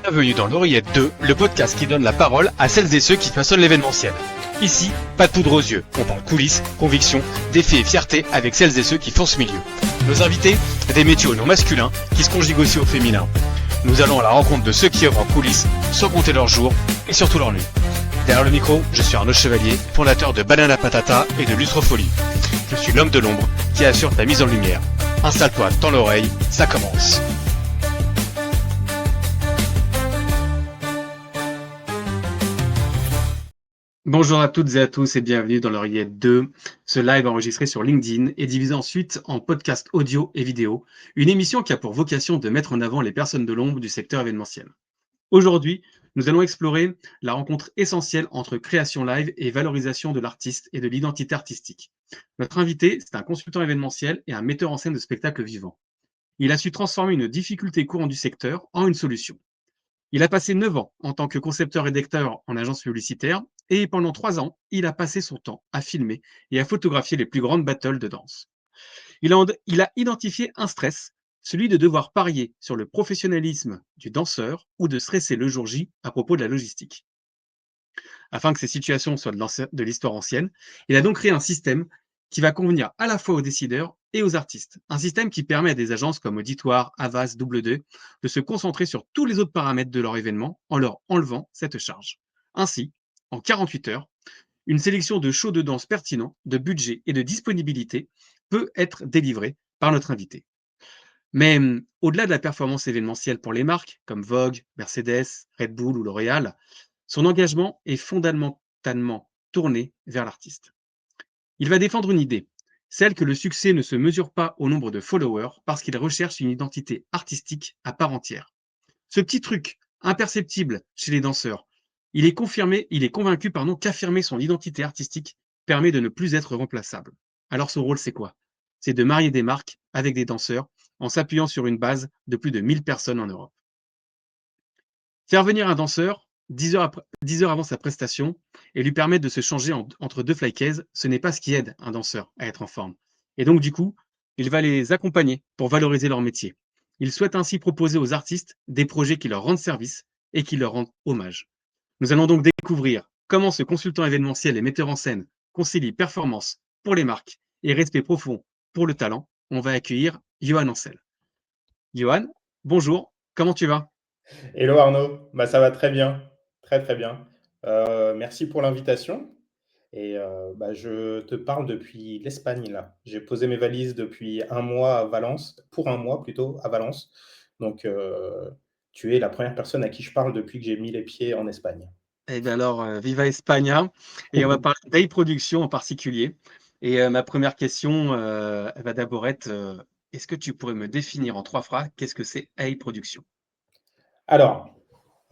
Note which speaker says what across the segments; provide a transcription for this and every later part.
Speaker 1: Bienvenue dans l'Oreillette 2, le podcast qui donne la parole à celles et ceux qui façonnent l'événementiel. Ici, pas de poudre aux yeux, on parle coulisses, convictions, défis et fierté avec celles et ceux qui font ce milieu. Nos invités, des métiers au nom masculin qui se conjuguent aussi au féminin. Nous allons à la rencontre de ceux qui œuvrent en coulisses sans compter leurs jours et surtout leurs nuits. Derrière le micro, je suis Arnaud Chevalier, fondateur de Banana Patata et de Lustrofolie. Je suis l'homme de l'ombre qui assure ta mise en lumière. Installe-toi, tends l'oreille, ça commence. Bonjour à toutes et à tous et bienvenue dans l'Oreillette 2. Ce live enregistré sur LinkedIn est divisé ensuite en podcast audio et vidéo, une émission qui a pour vocation de mettre en avant les personnes de l'ombre du secteur événementiel. Aujourd'hui, nous allons explorer la rencontre essentielle entre création live et valorisation de l'artiste et de l'identité artistique. Notre invité, c'est un consultant événementiel et un metteur en scène de spectacles vivants. Il a su transformer une difficulté courante du secteur en une solution. Il a passé 9 ans en tant que concepteur-rédacteur en agence publicitaire et pendant 3 ans, il a passé son temps à filmer et à photographier les plus grandes battles de danse. Il a identifié un stress, celui de devoir parier sur le professionnalisme du danseur ou de stresser le jour J à propos de la logistique. Afin que ces situations soient de l'histoire ancienne, il a donc créé un système qui va convenir à la fois aux décideurs et aux artistes. Un système qui permet à des agences comme Auditoire, Havas, Double2 de se concentrer sur tous les autres paramètres de leur événement en leur enlevant cette charge. Ainsi, en 48 heures, une sélection de shows de danse pertinents, de budget et de disponibilité peut être délivrée par notre invité. Mais au-delà de la performance événementielle pour les marques comme Vogue, Mercedes, Red Bull ou L'Oréal, son engagement est fondamentalement tourné vers l'artiste. Il va défendre une idée, celle que le succès ne se mesure pas au nombre de followers parce qu'il recherche une identité artistique à part entière. Ce petit truc imperceptible chez les danseurs, il est convaincu qu'affirmer son identité artistique permet de ne plus être remplaçable. Alors son rôle, c'est quoi? C'est de marier des marques avec des danseurs en s'appuyant sur une base de plus de 1000 personnes en Europe. Faire venir un danseur 10 heures avant sa prestation et lui permettre de se changer entre deux flycases, ce n'est pas ce qui aide un danseur à être en forme. Et donc, du coup, il va les accompagner pour valoriser leur métier. Il souhaite ainsi proposer aux artistes des projets qui leur rendent service et qui leur rendent hommage. Nous allons donc découvrir comment ce consultant événementiel et metteur en scène concilie performance pour les marques et respect profond pour le talent. On va accueillir Johan Ancel. Johan, bonjour, comment tu vas?
Speaker 2: Hello Arnaud, ça va très bien, très très bien. Merci pour l'invitation. Et je te parle depuis l'Espagne là. J'ai posé mes valises depuis un mois à Valence, pour un mois plutôt à Valence. Donc tu es la première personne à qui je parle depuis que j'ai mis les pieds en Espagne.
Speaker 1: Eh bien alors, Viva España et on va parler d'AI Production en particulier et ma première question, elle va d'abord être, est-ce que tu pourrais me définir en 3 phrases, qu'est-ce que c'est AI Production?
Speaker 2: Alors,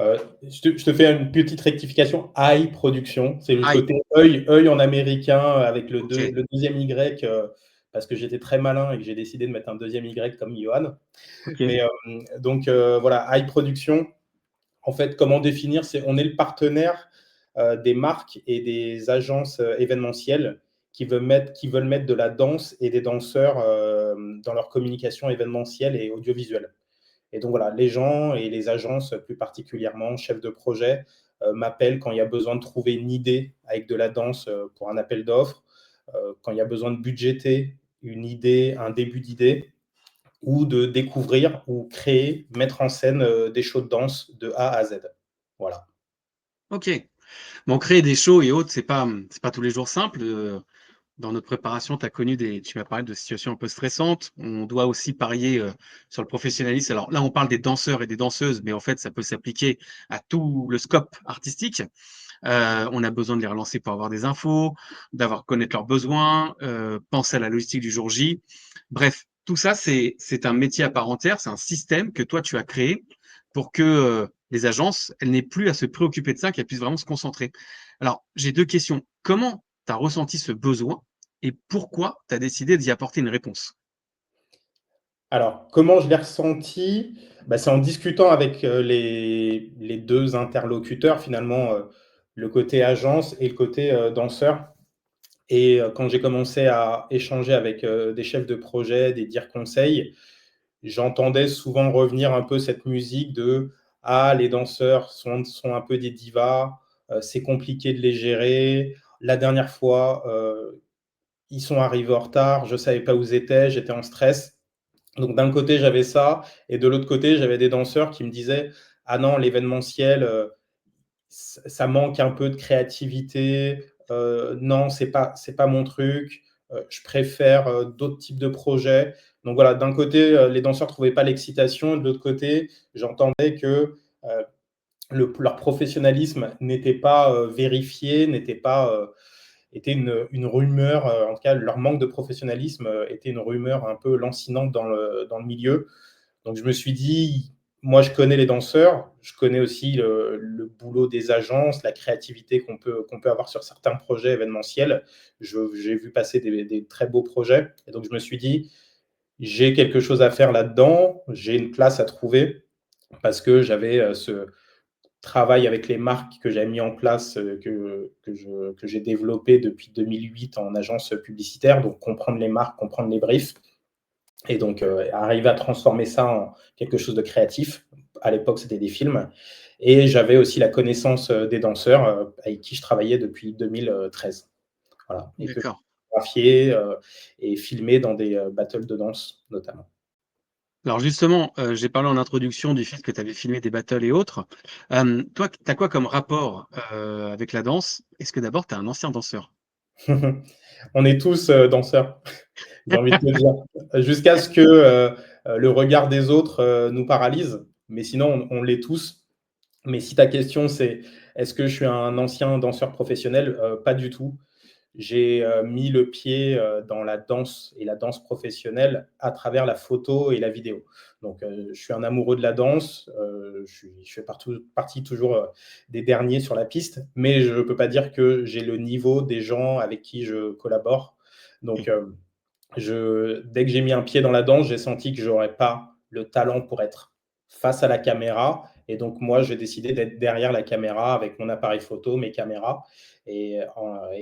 Speaker 2: je te fais une petite rectification. Eye production, c'est le
Speaker 1: AI,
Speaker 2: côté œil en américain avec
Speaker 1: OK,
Speaker 2: le deuxième Y, parce que j'étais très malin et que j'ai décidé de mettre un deuxième Y comme Johan.
Speaker 1: OK,
Speaker 2: Mais donc voilà, Eye production. En fait, comment définir? On est le partenaire des marques et des agences événementielles qui veulent mettre de la danse et des danseurs dans leur communication événementielle et audiovisuelle. Et donc voilà, les gens et les agences, plus particulièrement, chefs de projet, m'appellent quand il y a besoin de trouver une idée avec de la danse pour un appel d'offres, quand il y a besoin de budgéter une idée, un début d'idée, ou de découvrir ou créer, mettre en scène des shows de danse de A à Z. Voilà.
Speaker 1: OK. Bon, créer des shows et autres, c'est pas tous les jours simple, dans notre préparation, tu m'as parlé de situations un peu stressantes. On doit aussi parier, sur le professionnalisme. Alors là, on parle des danseurs et des danseuses, mais en fait, ça peut s'appliquer à tout le scope artistique. On a besoin de les relancer pour avoir des infos, connaître leurs besoins, penser à la logistique du jour J. Bref, tout ça, c'est un métier à part entière, c'est un système que toi, tu as créé pour que les agences, elles n'aient plus à se préoccuper de ça, qu'elles puissent vraiment se concentrer. Alors, j'ai 2 questions. Comment tu as ressenti ce besoin et pourquoi tu as décidé d'y apporter une réponse?
Speaker 2: Alors, comment je l'ai ressenti? C'est en discutant avec les deux interlocuteurs, finalement, le côté agence et le côté danseur. Et quand j'ai commencé à échanger avec des chefs de projet, des dires conseils, j'entendais souvent revenir un peu cette musique de ah, les danseurs sont un peu des divas, c'est compliqué de les gérer. La dernière fois, ils sont arrivés en retard, je ne savais pas où ils étaient, j'étais en stress. Donc d'un côté, j'avais ça, et de l'autre côté, j'avais des danseurs qui me disaient: «Ah non, l'événementiel, ça manque un peu de créativité, non, c'est pas mon truc, je préfère, d'autres types de projets». Donc voilà, d'un côté, les danseurs ne trouvaient pas l'excitation, de l'autre côté, j'entendais que, leur professionnalisme n'était pas, vérifié, n'était pas, était une rumeur, en tout cas leur manque de professionnalisme, était une rumeur un peu lancinante dans le milieu. Donc je me suis dit, moi je connais les danseurs, je connais aussi le boulot des agences, la créativité qu'on peut avoir sur certains projets événementiels. J'ai vu passer des très beaux projets. Et donc je me suis dit, j'ai quelque chose à faire là-dedans, j'ai une place à trouver parce que j'avais ce travail avec les marques que j'avais mis en place, que j'ai développé depuis 2008 en agence publicitaire. Donc comprendre les marques, comprendre les briefs, et donc, arriver à transformer ça en quelque chose de créatif. À l'époque, c'était des films. Et j'avais aussi la connaissance, des danseurs, avec qui je travaillais depuis 2013. Voilà, et que j'ai
Speaker 1: D'accord.
Speaker 2: photographié, et filmé dans des, battles de danse, notamment.
Speaker 1: Alors justement, j'ai parlé en introduction du fait que tu avais filmé des battles et autres. Toi, tu as quoi comme rapport, avec la danse? Est-ce que d'abord tu es un ancien danseur?
Speaker 2: On est tous, danseurs, j'ai envie de te dire. Jusqu'à ce que, le regard des autres, nous paralyse, mais sinon on l'est tous. Mais si ta question c'est: «Est-ce que je suis un ancien danseur professionnel?» Pas du tout. J'ai, mis le pied, dans la danse et la danse professionnelle à travers la photo et la vidéo. Donc, je suis un amoureux de la danse, je fais partie toujours, des derniers sur la piste, mais je ne peux pas dire que j'ai le niveau des gens avec qui je collabore. Donc,
Speaker 1: OK.
Speaker 2: dès que j'ai mis un pied dans la danse, j'ai senti que j'aurais pas le talent pour être face à la caméra, et donc moi, j'ai décidé d'être derrière la caméra avec mon appareil photo, mes caméras, et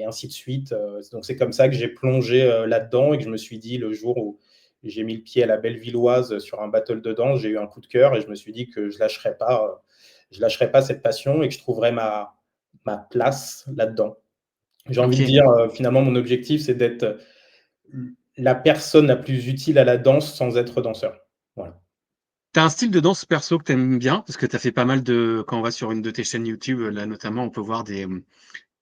Speaker 2: ainsi de suite. Donc c'est comme ça que j'ai plongé, là-dedans, et que je me suis dit, le jour où j'ai mis le pied à la Bellevilloise sur un battle de danse, j'ai eu un coup de cœur et je me suis dit que je lâcherais pas cette passion et que je trouverais ma place là-dedans. J'ai envie de
Speaker 1: OK.
Speaker 2: dire, finalement, mon objectif, c'est d'être la personne la plus utile à la danse sans être danseur. Voilà.
Speaker 1: Tu as un style de danse perso que tu aimes bien? Parce que tu as fait pas mal de quand on va sur une de tes chaînes YouTube, là notamment, on peut voir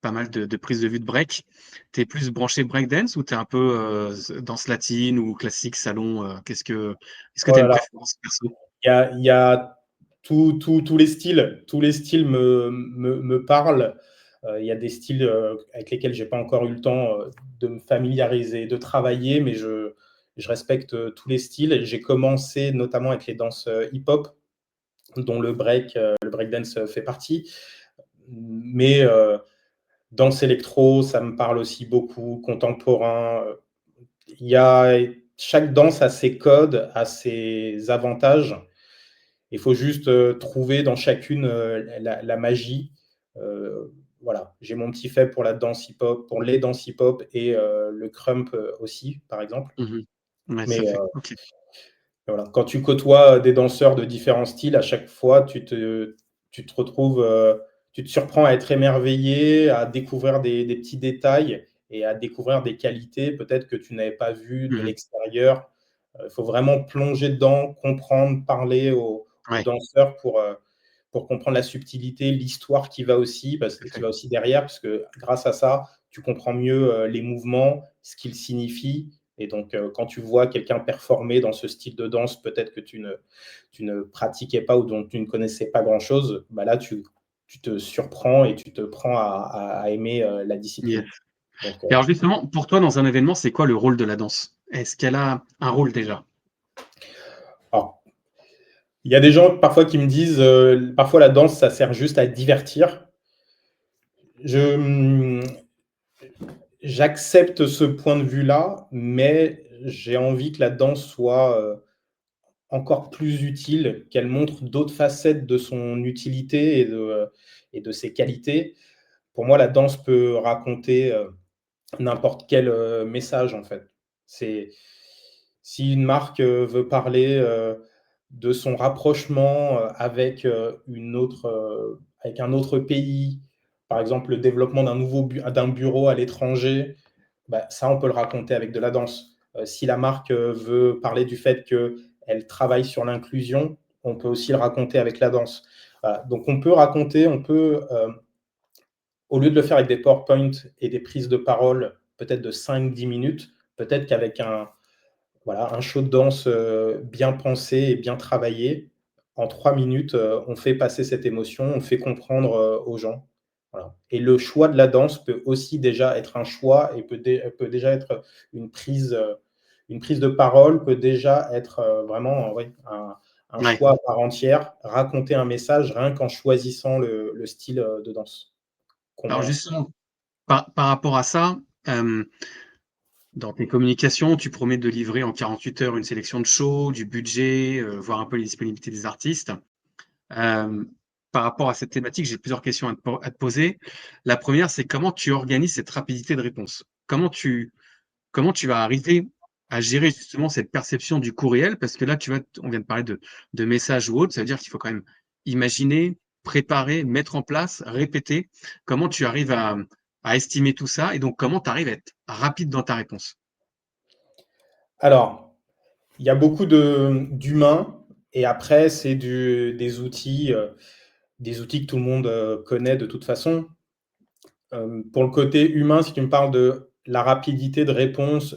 Speaker 1: pas mal de prises de vue de break. Tu es plus branché breakdance ou tu es un peu, danse latine ou classique salon, est-ce que
Speaker 2: Oh
Speaker 1: tu as
Speaker 2: là
Speaker 1: une
Speaker 2: là,
Speaker 1: préférence perso?
Speaker 2: il y a tous les styles me parlent. Il y a des styles, avec lesquels j'ai pas encore eu le temps, de me familiariser, de travailler, mais je respecte, tous les styles. J'ai commencé notamment avec les danses, hip-hop, dont le breakdance, fait partie. Mais, danse électro, ça me parle aussi beaucoup, contemporain. Il y a Chaque danse a ses codes, a ses avantages. Il faut juste, trouver dans chacune, la magie. Voilà, j'ai mon petit fait pour la danse hip-hop, pour les danses hip-hop, et le crump, aussi, par exemple.
Speaker 1: Mmh. Ouais, ça
Speaker 2: Mais,
Speaker 1: fait OK.
Speaker 2: voilà, quand tu côtoies des danseurs de différents styles, à chaque fois, tu te retrouves, tu te surprends à être émerveillé, à découvrir des petits détails et à découvrir des qualités peut-être que tu n'avais pas vues de
Speaker 1: Mmh.
Speaker 2: l'extérieur. Il faut vraiment plonger dedans, comprendre, parler aux
Speaker 1: Ouais,
Speaker 2: danseurs pour comprendre la subtilité, l'histoire
Speaker 1: tout à
Speaker 2: qui
Speaker 1: fait.
Speaker 2: va aussi derrière, parce que grâce à ça, tu comprends mieux, les mouvements, ce qu'ils signifient. Et donc, quand tu vois quelqu'un performer dans ce style de danse, peut-être que tu ne pratiquais pas ou dont tu ne connaissais pas grand-chose, bah là, tu te surprends et tu te prends à aimer, la
Speaker 1: Yes.
Speaker 2: discipline. Donc,
Speaker 1: Et alors justement, pour toi, dans un événement, c'est quoi le rôle de la danse? Est-ce qu'elle a un rôle déjà?
Speaker 2: alors, il y a des gens parfois qui me disent, parfois la danse, ça sert juste à divertir. Je, j'accepte ce point de vue-là, mais j'ai envie que la danse soit, encore plus utile, qu'elle montre d'autres facettes de son utilité et de ses qualités. Pour moi, la danse peut raconter, n'importe quel, message, en fait. C'est Si une marque, veut parler, de son rapprochement avec, avec un autre pays, par exemple le développement d'un bureau à l'étranger, bah, ça on peut le raconter avec de la danse. Si la marque veut parler du fait qu'elle travaille sur l'inclusion, on peut aussi le raconter avec la danse. Voilà. Donc on peut raconter, au lieu de le faire avec des PowerPoint et des prises de parole peut-être de 5-10 minutes, peut-être qu'avec un show de danse bien pensé et bien travaillé, en 3 minutes, on fait passer cette émotion, on fait comprendre aux gens. Voilà. Et le choix de la danse peut aussi déjà être un choix et peut déjà être une prise, euh, une prise de parole, peut déjà être vraiment ouais, un
Speaker 1: Ouais.
Speaker 2: choix à part entière, raconter un message rien qu'en choisissant le style de danse qu'on met
Speaker 1: Alors
Speaker 2: en.
Speaker 1: justement, par rapport à ça, dans tes communications, tu promets de livrer en 48 heures une sélection de shows, du budget, voir un peu les disponibilités des artistes. Hem, Par rapport à cette thématique, j'ai plusieurs questions à te poser. La première, c'est comment tu organises cette rapidité de réponse? Comment tu vas arriver à gérer justement cette perception du coût réel? Parce que là, tu vois, on vient de parler de messages ou autre, ça veut dire qu'il faut quand même imaginer, préparer, mettre en place, répéter. Comment tu arrives à estimer tout ça et donc comment tu arrives à être rapide dans ta réponse?
Speaker 2: Alors, il y a beaucoup d'humains et après, c'est des outils que tout le monde connaît de toute façon. Pour le côté humain, si tu me parles de la rapidité de réponse,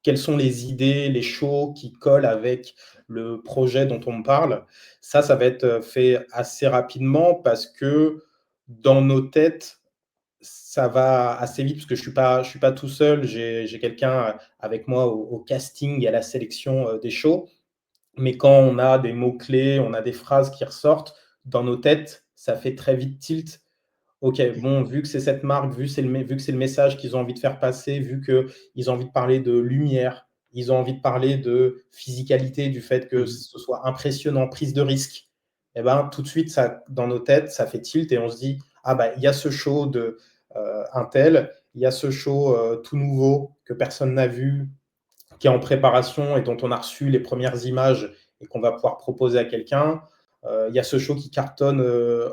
Speaker 2: quelles sont les idées, les shows qui collent avec le projet dont on me parle, ça va être fait assez rapidement parce que dans nos têtes, ça va assez vite parce que je suis pas tout seul. J'ai quelqu'un avec moi au casting et à la sélection des shows. Mais quand on a des mots-clés, on a des phrases qui ressortent, dans nos têtes, ça fait très vite tilt. OK, bon, vu que c'est cette marque, vu que c'est le message qu'ils ont envie de faire passer, vu qu'ils ont envie de parler de lumière, ils ont envie de parler de physicalité, du fait que
Speaker 1: Mmh.
Speaker 2: ce soit impressionnant, prise de risque, et ben, tout de suite, ça, dans nos têtes, ça fait tilt et on se dit: «Ah bah, il y a ce show de, untel, il y a ce show, tout nouveau que personne n'a vu, qui est en préparation et dont on a reçu les premières images et qu'on va pouvoir proposer à quelqu'un. Il y a ce show qui cartonne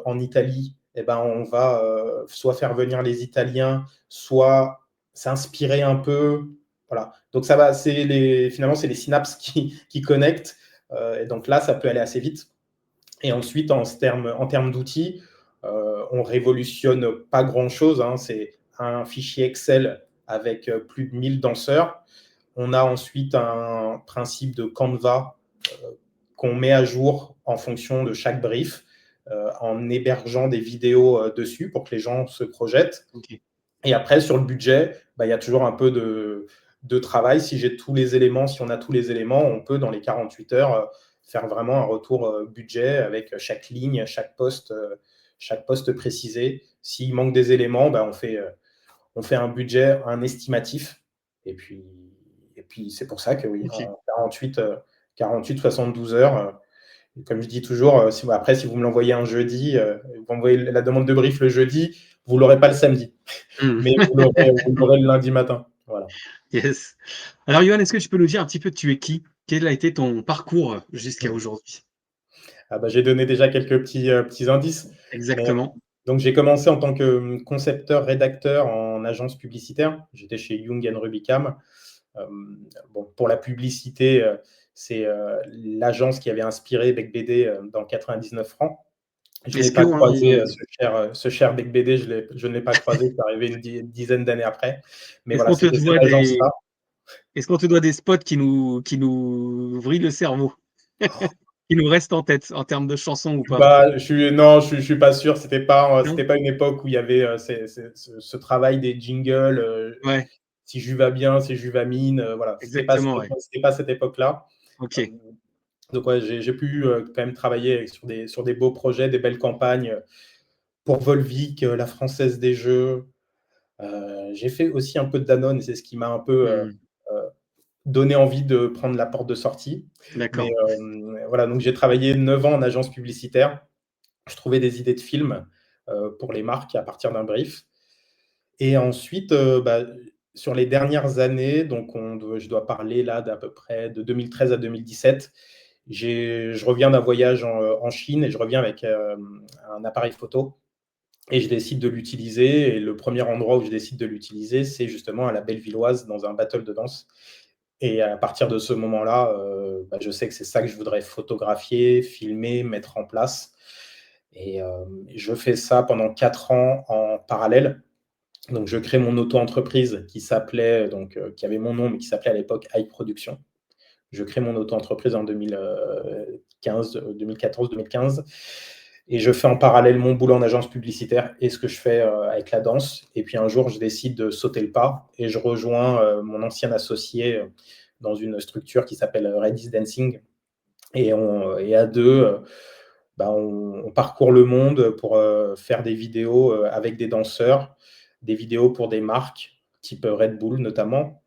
Speaker 2: en Italie. Eh ben, on va soit faire venir les Italiens, soit s'inspirer un peu. Voilà. Donc ça va, finalement, c'est les synapses qui connectent. Et donc là, ça peut aller assez vite. Et ensuite, en termes d'outils, on révolutionne pas grand-chose, hein. C'est un fichier Excel avec plus de 1000 danseurs. On a ensuite un principe de Canva qu'on met à jour en fonction de chaque brief, en hébergeant des vidéos dessus pour que les gens se projettent.
Speaker 1: OK.
Speaker 2: Et après, sur le budget, bah, il y a toujours un peu de travail. Si j'ai tous les éléments, si on a tous les éléments, on peut, dans les 48 heures, faire vraiment un retour budget avec chaque ligne, chaque poste précisé. S'il manque des éléments, bah, on fait un budget, un estimatif. Et puis, et puis c'est pour ça que oui,
Speaker 1: OK.
Speaker 2: en 72 heures, comme je dis toujours, après, si vous me l'envoyez un jeudi, vous m'envoyez la demande de brief le jeudi, vous ne l'aurez pas le samedi, mais
Speaker 1: Mmh.
Speaker 2: vous l'aurez le lundi matin. Voilà.
Speaker 1: Yes. Alors Yoann, est-ce que tu peux nous dire un petit peu tu es qui? Quel a été ton parcours jusqu'à aujourd'hui?
Speaker 2: Ah bah, j'ai donné déjà quelques petits indices. Mais,
Speaker 1: Exactement.
Speaker 2: donc, j'ai commencé en tant que concepteur-rédacteur en agence publicitaire. J'étais chez Young Rubicam. Bon, pour la publicité, c'est l'agence qui avait inspiré Bec BD dans 99 francs. Je ne l'ai
Speaker 1: Est-ce
Speaker 2: pas croisé,
Speaker 1: qu'on
Speaker 2: ce cher Bec BD, je ne l'ai pas croisé, c'est arrivé une dizaine d'années après. Mais
Speaker 1: est-ce
Speaker 2: voilà,
Speaker 1: qu'on te
Speaker 2: c'était cette
Speaker 1: doit des
Speaker 2: agence-là.
Speaker 1: est-ce qu'on te doit des spots qui nous vrillent le cerveau? Qui nous restent en tête en termes de chansons ou pas?
Speaker 2: Non, je suis pas sûr.
Speaker 1: Non?
Speaker 2: C'était pas une époque où il y avait ce travail des jingles.
Speaker 1: Ouais,
Speaker 2: Si Jules va bien, si Jules va mine. Voilà,
Speaker 1: exactement, ouais.
Speaker 2: c'était pas cette époque-là. Euh,
Speaker 1: OK.
Speaker 2: donc ouais, j'ai pu quand même travailler sur des beaux projets, des belles campagnes pour Volvic, la Française des Jeux. J'ai fait aussi un peu de Danone et c'est ce qui m'a un peu
Speaker 1: Mmh.
Speaker 2: euh, donné envie de prendre la porte de sortie. Mais
Speaker 1: D'accord.
Speaker 2: voilà, donc j'ai travaillé 9 ans en agence publicitaire. Je trouvais des idées de films pour les marques à partir d'un brief. Et ensuite, bah, sur les dernières années, donc je dois parler là d'à peu près de 2013 à 2017, Je reviens d'un voyage en Chine et je reviens avec un appareil photo et je décide de l'utiliser. Et le premier endroit où je décide de l'utiliser, c'est justement à la Bellevilloise dans un battle de danse. Et à partir de ce moment-là, je sais que c'est ça que je voudrais photographier, filmer, mettre en place. Et je fais ça pendant 4 ans en parallèle. Donc je crée mon auto-entreprise qui s'appelait qui avait mon nom, mais qui s'appelait à l'époque High Production. Je crée mon auto-entreprise en 2014-2015 et je fais en parallèle mon boulot en agence publicitaire et ce que je fais avec la danse. Et puis un jour, je décide de sauter le pas et je rejoins mon ancien associé dans une structure qui s'appelle Redis Dancing. Et à deux, on parcourt le monde pour faire des vidéos avec des danseurs, des vidéos pour des marques, type Red Bull notamment,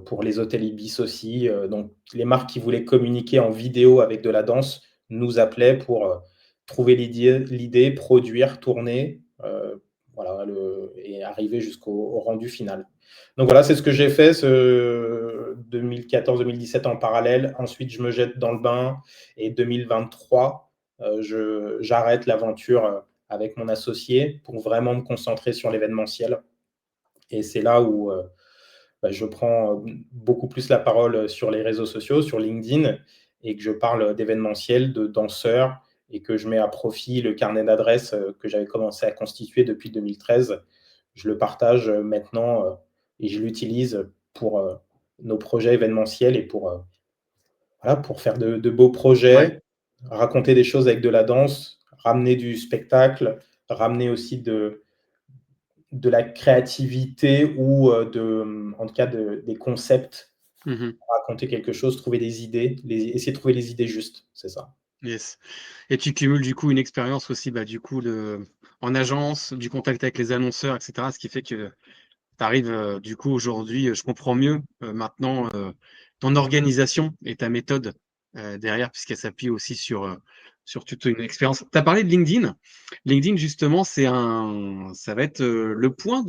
Speaker 2: pour les hôtels Ibis aussi. Donc les marques qui voulaient communiquer en vidéo avec de la danse nous appelaient pour trouver l'idée, produire, tourner, voilà, et arriver jusqu'au rendu final. Donc voilà, c'est ce que j'ai fait, ce 2014-2017 en parallèle. Ensuite, je me jette dans le bain et 2023, j'arrête l'aventure avec mon associé pour vraiment me concentrer sur l'événementiel. Et c'est là où je prends beaucoup plus la parole sur les réseaux sociaux, sur LinkedIn, et que je parle d'événementiel, de danseurs, et que je mets à profit le carnet d'adresses que j'avais commencé à constituer depuis 2013. Je le partage maintenant et je l'utilise pour nos projets événementiels et voilà, pour faire de beaux
Speaker 1: Ouais.
Speaker 2: projets, raconter des choses avec de la danse, ramener du spectacle, ramener aussi de la créativité ou en tout cas des concepts,
Speaker 1: Mmh.
Speaker 2: raconter quelque chose, trouver des idées, essayer de trouver les idées justes, c'est ça.
Speaker 1: Yes, et tu cumules du coup une expérience aussi, du coup en agence, du contact avec les annonceurs et cetera, ce qui fait que tu arrives, du coup aujourd'hui, je comprends mieux, maintenant, ton organisation et ta méthode, derrière puisqu'elle s'appuie aussi sur toute une expérience. Tu as parlé de LinkedIn. LinkedIn justement, ça va être, le point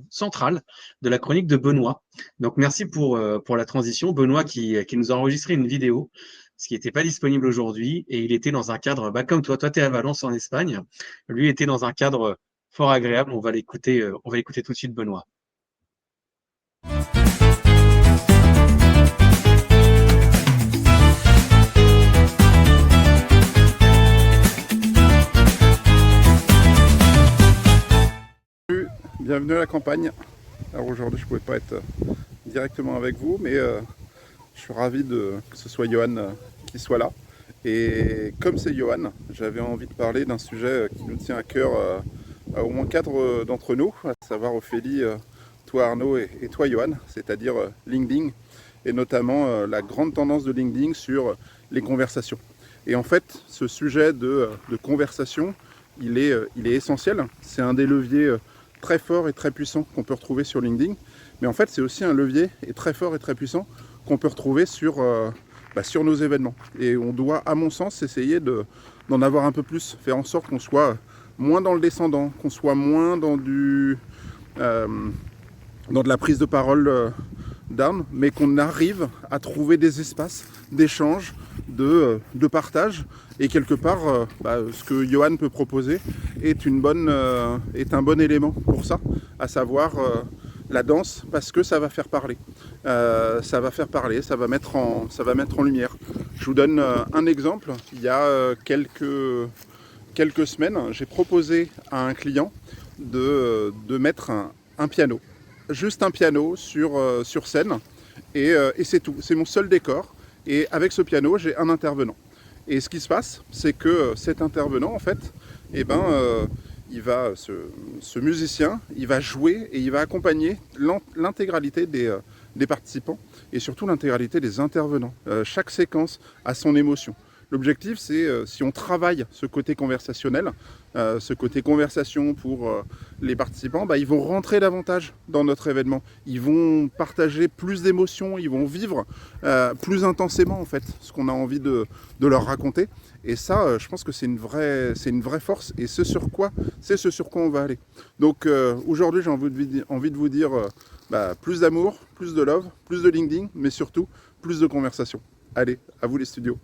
Speaker 1: central de la chronique de Benoît. Donc merci pour la transition. Benoît qui nous a enregistré une vidéo, ce qui n'était pas disponible aujourd'hui et il était dans un cadre, comme toi. Toi, tu es à Valence en Espagne. Lui était dans un cadre, fort agréable. On va l'écouter tout de suite Benoît.
Speaker 3: Bienvenue à la campagne. Alors aujourd'hui je ne pouvais pas être directement avec vous, mais je suis ravi que ce soit Johan qui soit là. Et comme c'est Johan, j'avais envie de parler d'un sujet qui nous tient à cœur à au moins 4 d'entre nous, à savoir Ophélie, toi Arnaud et toi Johan, c'est-à-dire LinkedIn, et notamment la grande tendance de LinkedIn sur les conversations. Et en fait, ce sujet de conversation, il est essentiel. C'est un des leviers très fort et très puissant qu'on peut retrouver sur LinkedIn, mais en fait c'est aussi un levier très fort et très puissant qu'on peut retrouver sur nos événements. Et on doit, à mon sens, essayer d'en avoir un peu plus, faire en sorte qu'on soit moins dans le descendant, qu'on soit moins dans de la prise de parole d'armes, mais qu'on arrive à trouver des espaces d'échange, de partage. Et quelque part, ce que Johan peut proposer est un bon élément pour ça, à savoir la danse, parce que ça va faire parler. Ça va mettre en lumière. Je vous donne un exemple. Il y a quelques semaines, j'ai proposé à un client de mettre un piano. Juste un piano sur scène, et c'est tout. C'est mon seul décor. Et avec ce piano, j'ai un intervenant. Et ce qui se passe, c'est que cet intervenant, en fait, ce musicien, il va jouer et il va accompagner l'intégralité des participants et surtout l'intégralité des intervenants. Chaque séquence a son émotion. L'objectif, c'est si on travaille ce côté conversationnel, ce côté conversation pour les participants, ils vont rentrer davantage dans notre événement. Ils vont partager plus d'émotions, ils vont vivre plus intensément en fait ce qu'on a envie de leur raconter. Et ça, je pense que c'est une vraie force et c'est ce sur quoi on va aller. Donc aujourd'hui, j'ai envie de vous dire plus d'amour, plus de love, plus de LinkedIn, mais surtout plus de conversation. Allez, à vous les studios.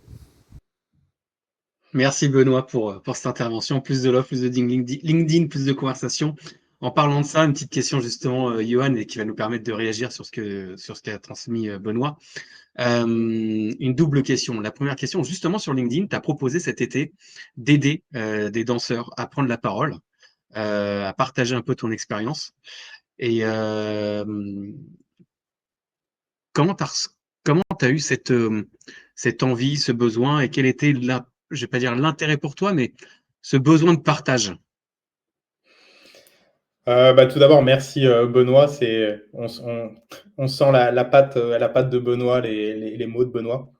Speaker 1: Merci Benoît pour cette intervention. Plus de love, plus de LinkedIn, plus de conversation. En parlant de ça, une petite question justement, Johan, et qui va nous permettre de réagir sur ce qu'a transmis Benoît. Une double question. La première question, justement sur LinkedIn, tu as proposé cet été d'aider des danseurs à prendre la parole, à partager un peu ton expérience. Et comment tu as eu cette envie, ce besoin, et quel était, je vais pas dire l'intérêt pour toi, mais ce besoin de partage?
Speaker 2: Tout d'abord, merci Benoît. On sent la patte, la patte de Benoît, les mots de Benoît.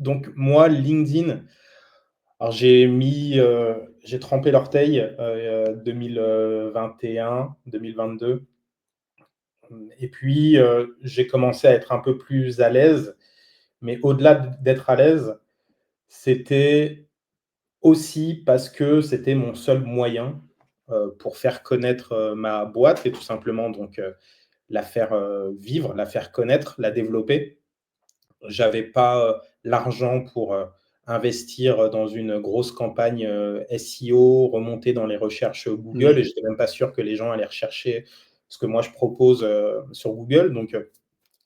Speaker 2: Donc moi, LinkedIn, alors j'ai trempé l'orteil 2021, 2022. Et puis, j'ai commencé à être un peu plus à l'aise. Mais au-delà d'être à l'aise, c'était aussi parce que c'était mon seul moyen pour faire connaître ma boîte et tout simplement donc la faire vivre, la faire connaître, la développer. J'avais pas l'argent pour investir dans une grosse campagne SEO, remonter dans les recherches Google,
Speaker 1: Oui.
Speaker 2: et j'étais même pas sûr que les gens allaient rechercher ce que moi je propose sur Google. Donc,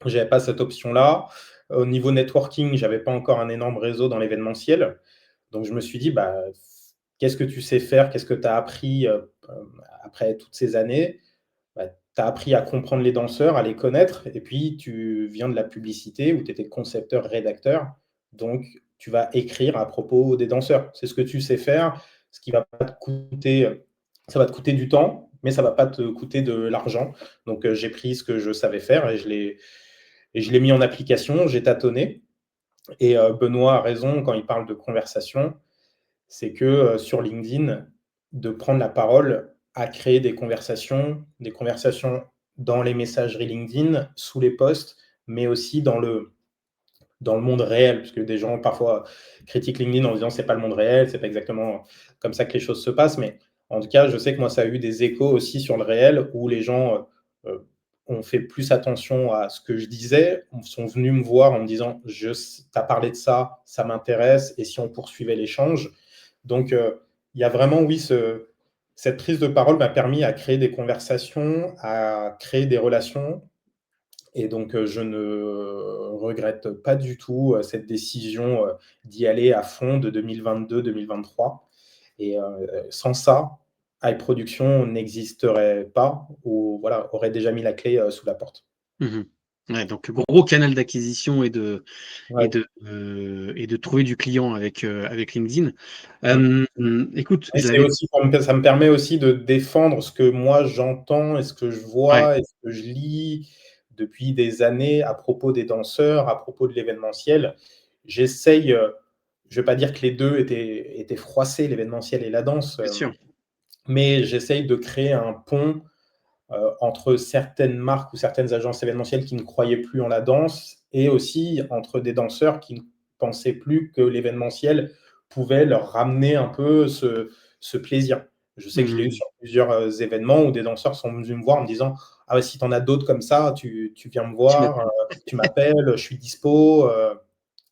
Speaker 2: j'avais pas cette option-là. Au niveau networking, j'avais pas encore un énorme réseau dans l'événementiel. Donc, je me suis dit, bah, qu'est-ce que tu sais faire? Qu'est-ce que tu as appris après toutes ces années? Bah, tu as appris à comprendre les danseurs, à les connaître, et puis tu viens de la publicité où tu étais concepteur, rédacteur. Donc, tu vas écrire à propos des danseurs. C'est ce que tu sais faire, ce qui va pas te coûter, ça va te coûter du temps, mais ça va pas te coûter de l'argent. Donc, j'ai pris ce que je savais faire et je l'ai mis en application, j'ai tâtonné. Et Benoît a raison quand il parle de conversation, c'est que sur LinkedIn, de prendre la parole à créer des conversations dans les messageries LinkedIn, sous les posts, mais aussi dans le monde réel, parce que des gens parfois critiquent LinkedIn en disant c'est pas le monde réel, c'est pas exactement comme ça que les choses se passent, mais en tout cas, je sais que moi, ça a eu des échos aussi sur le réel où les gens ont fait plus attention à ce que je disais, sont venus me voir en me disant tu as parlé de ça, ça m'intéresse, et si on poursuivait l'échange. Donc, il y a vraiment, oui, cette prise de parole m'a permis à créer des conversations, à créer des relations. Et donc, je ne regrette pas du tout cette décision d'y aller à fond de 2022-2023. Et sans ça, iProduction n'existerait pas, ou voilà, aurait déjà mis la clé sous la porte.
Speaker 1: Mmh. Ouais, donc gros canal d'acquisition
Speaker 2: Ouais.
Speaker 1: et de trouver du client avec LinkedIn.
Speaker 2: Mm.
Speaker 1: Écoute,
Speaker 2: Et
Speaker 1: je l'avais
Speaker 2: ça me permet aussi de défendre ce que moi j'entends et ce que je
Speaker 1: ouais,
Speaker 2: vois et ce que je lis depuis des années à propos des danseurs, à propos de l'événementiel. J'essaye, je ne vais pas dire que les deux étaient froissés, l'événementiel et la danse,
Speaker 1: bien sûr.
Speaker 2: mais j'essaye de créer un pont entre certaines marques ou certaines agences événementielles qui ne croyaient plus en la danse, et aussi entre des danseurs qui ne pensaient plus que l'événementiel pouvait leur ramener un peu ce plaisir. Je sais que je l'ai eu
Speaker 1: Mmh.
Speaker 2: sur plusieurs événements où des danseurs sont venus me voir en me disant ah, si tu en as d'autres comme ça, tu viens me
Speaker 1: Tu
Speaker 2: voir,
Speaker 1: m'appelles.
Speaker 2: tu m'appelles, je suis dispo.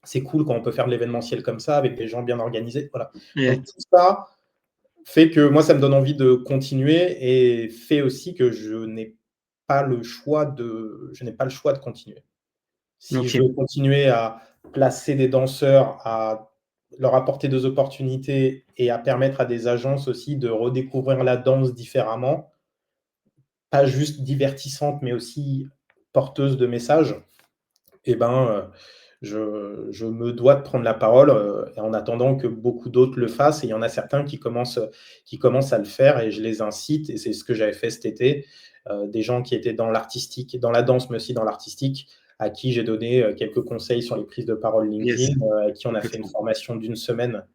Speaker 2: C'est cool quand on peut faire de l'événementiel comme ça avec des gens bien organisés. Voilà.
Speaker 1: Ouais,
Speaker 2: Donc tout ça fait que moi, ça me donne envie de continuer, et fait aussi que je n'ai pas le choix de continuer. Si je
Speaker 1: OK.
Speaker 2: veux continuer à placer des danseurs, à leur apporter des opportunités et à permettre à des agences aussi de redécouvrir la danse différemment, pas juste divertissante, mais aussi porteuse de messages, et ben, je me dois de prendre la parole, et en attendant que beaucoup d'autres le fassent. Et il y en a certains qui commencent à le faire, et je les incite, et c'est ce que j'avais fait cet été. Des gens qui étaient dans l'artistique, dans la danse, mais aussi dans l'artistique, à qui j'ai donné quelques conseils sur les prises de parole
Speaker 1: Yes,
Speaker 2: LinkedIn, à qui on a fait une
Speaker 1: complètement.
Speaker 2: formation d'une semaine,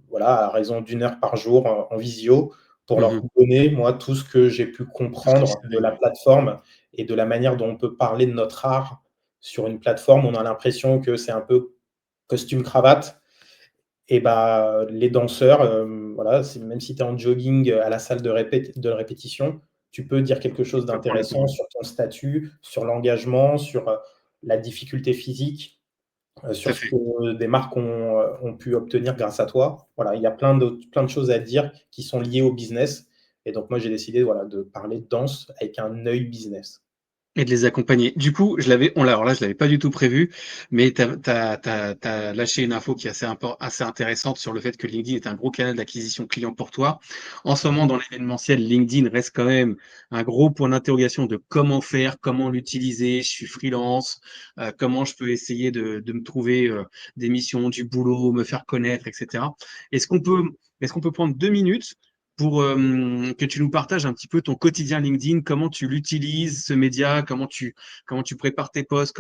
Speaker 2: voilà, à raison d'une heure par jour en visio, pour leur
Speaker 1: Mmh.
Speaker 2: donner, moi, tout ce que j'ai pu
Speaker 1: Tout ce que tu
Speaker 2: comprendre de
Speaker 1: savais,
Speaker 2: la
Speaker 1: ouais.
Speaker 2: plateforme et de la manière dont on peut parler de notre art sur une plateforme. On a l'impression que c'est un peu costume-cravate. Et bah, les danseurs, voilà, même si tu es en jogging à la salle de répétition, tu peux dire quelque chose
Speaker 1: Tu peux prendre la
Speaker 2: d'intéressant
Speaker 1: parole.
Speaker 2: sur ton statut, sur l'engagement, sur la difficulté physique,
Speaker 1: Tout à
Speaker 2: sur ce
Speaker 1: fait.
Speaker 2: que des marques ont pu obtenir grâce à toi. Voilà, il y a plein de choses à dire qui sont liées au business et donc moi, j'ai décidé, voilà, de parler de danse avec un œil business.
Speaker 1: Et de les accompagner. Du coup, alors là, je l'avais pas du tout prévu, mais tu as lâché une info qui est assez intéressante sur le fait que LinkedIn est un gros canal d'acquisition client pour toi. En ce moment, dans l'événementiel, LinkedIn reste quand même un gros point d'interrogation de comment faire, comment l'utiliser. Je suis freelance, comment je peux essayer de me trouver des missions, du boulot, me faire connaître, etc. Est-ce qu'on peut, est-ce qu'on peut prendre 2 minutes pour que tu nous partages un petit peu ton quotidien LinkedIn, comment tu l'utilises, ce média, comment tu prépares tes posts,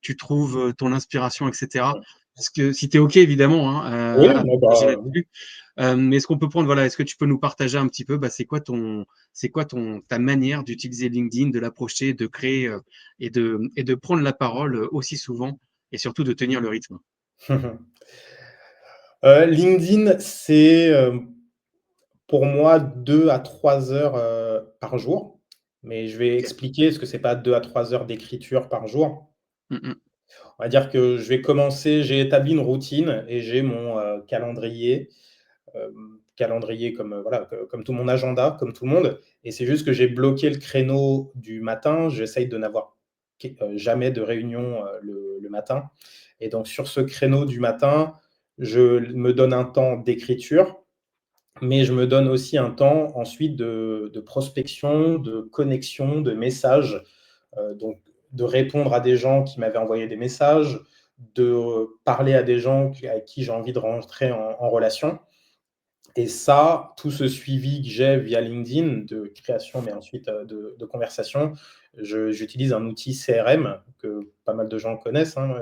Speaker 1: tu trouves ton inspiration, etc. Parce que si tu es OK, évidemment, hein,
Speaker 2: Oui,
Speaker 1: à
Speaker 2: mais
Speaker 1: partager
Speaker 2: bah,
Speaker 1: là-dessus. Mais est-ce qu'on peut prendre, voilà, est-ce que tu peux nous partager un petit peu, bah, c'est quoi ta manière d'utiliser LinkedIn, de l'approcher, de créer et de prendre la parole aussi souvent et surtout de tenir le rythme?
Speaker 2: LinkedIn, c'est, pour moi 2 à 3 heures, par jour, mais je vais
Speaker 1: OK.
Speaker 2: expliquer parce que c'est pas 2 à 3 heures d'écriture par jour.
Speaker 1: Mmh.
Speaker 2: On va dire que je vais commencer j'ai établi une routine et j'ai mon, calendrier comme, voilà, comme tout mon agenda, comme tout le monde et c'est juste que j'ai bloqué le créneau du matin. J'essaye de n'avoir jamais de réunion, le matin et donc sur ce créneau du matin, je me donne un temps d'écriture, mais je me donne aussi un temps ensuite de prospection, de connexion, de messages, donc de répondre à des gens qui m'avaient envoyé des messages, de parler à des gens avec qui j'ai envie de rentrer en relation et ça, tout ce suivi que j'ai via LinkedIn de création, mais ensuite, de conversation, j'utilise un outil CRM que pas mal de gens connaissent, hein,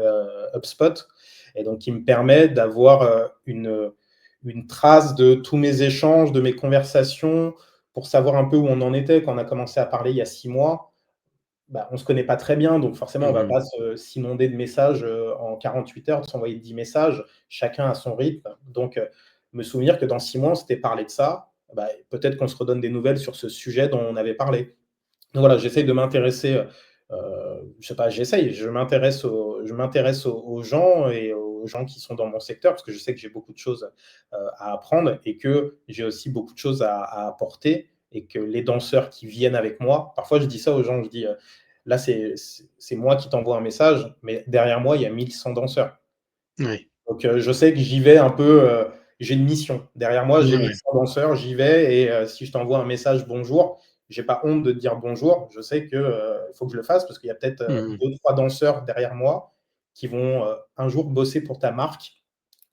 Speaker 2: HubSpot et donc qui me permet d'avoir, une trace de tous mes échanges, de mes conversations pour savoir un peu où on en était. Quand on a commencé à parler il y a 6 mois, bah, on ne se connaît pas très bien, donc forcément, on ne va
Speaker 1: Mmh.
Speaker 2: pas s'inonder de messages en 48 heures, s'envoyer 10 messages, chacun à son rythme. Donc, me souvenir que dans 6 mois, on s'était parlé de ça, bah, peut-être qu'on se redonne des nouvelles sur ce sujet dont on avait parlé. Donc voilà, j'essaye de m'intéresser, je sais pas, je m'intéresse aux gens et aux gens qui sont dans mon secteur, parce que je sais que j'ai beaucoup de choses, à apprendre et que j'ai aussi beaucoup de choses à apporter et que les danseurs qui viennent avec moi parfois je dis ça aux gens, je dis, «Là, c'est moi qui t'envoie un message, mais derrière moi, il y a 1 100 danseurs».
Speaker 1: Oui.
Speaker 2: Donc, je sais que j'y vais un peu, j'ai une mission. Derrière moi, j'ai
Speaker 1: Ouais.
Speaker 2: 1 100 danseurs, j'y vais et si je t'envoie un message «bonjour», j'ai pas honte de te dire «bonjour». Je sais que, il faut que je le fasse parce qu'il y a peut-être,
Speaker 1: Mmh.
Speaker 2: 2-3 danseurs derrière moi qui vont, un jour bosser pour ta marque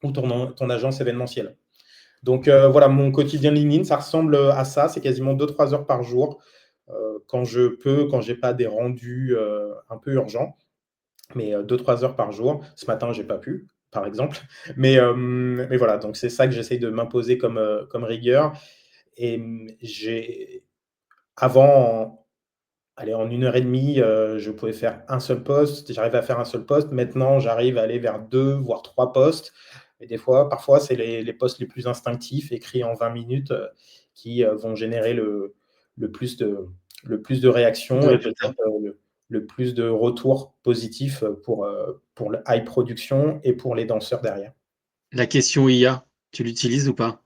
Speaker 2: ou ton agence événementielle. Donc, voilà, mon quotidien LinkedIn, ça ressemble, à ça. C'est quasiment 2-3 heures par jour, quand je peux, quand j'ai pas des rendus, un peu urgents mais 2-3 heures par jour. Ce matin, j'ai pas pu, par exemple. Mais voilà, donc c'est ça que j'essaye de m'imposer comme rigueur et j'ai avant, allez, en 1 heure et demie, je pouvais faire un seul post. J'arrivais à faire un seul post. Maintenant, j'arrive à aller vers 2 voire 3 posts et des fois, parfois, c'est les posts les plus instinctifs, écrits en 20 minutes, qui, vont générer le plus de le plus de
Speaker 1: De
Speaker 2: réactions et
Speaker 1: résultats.
Speaker 2: peut-être, le plus de retours positifs, pour le high production et pour les danseurs derrière.
Speaker 1: La question IA, tu l'utilises ou pas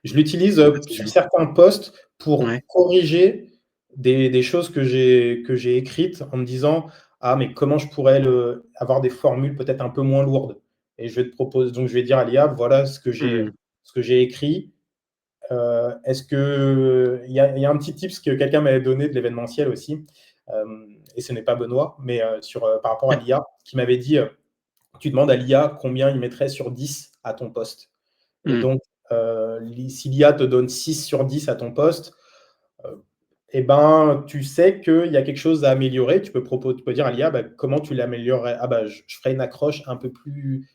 Speaker 2: Je l'utilise,
Speaker 1: au
Speaker 2: sur
Speaker 1: quotidien?
Speaker 2: certains posts pour
Speaker 1: Ouais.
Speaker 2: corriger des choses que j'ai écrites en me disant: «Ah mais comment je pourrais avoir des formules peut-être un peu moins lourdes?» et je vais dire à l'IA: «Voilà
Speaker 1: Mmh.
Speaker 2: ce que j'ai écrit, est-ce que» il y a un petit tips que quelqu'un m'avait donné de l'événementiel aussi, et ce n'est pas Benoît, mais par rapport à l'IA, qui m'avait dit, «Tu demandes à l'IA combien il mettrait sur 10 à ton post». Et
Speaker 1: Mmh.
Speaker 2: donc, si l'IA te donne 6 sur 10 à ton poste, heu, et ben, tu sais qu'il y a quelque chose à améliorer. Tu peux dire à l'IA, bah, comment tu l'améliorerais? Ah bah, je ferais une accroche un peu plus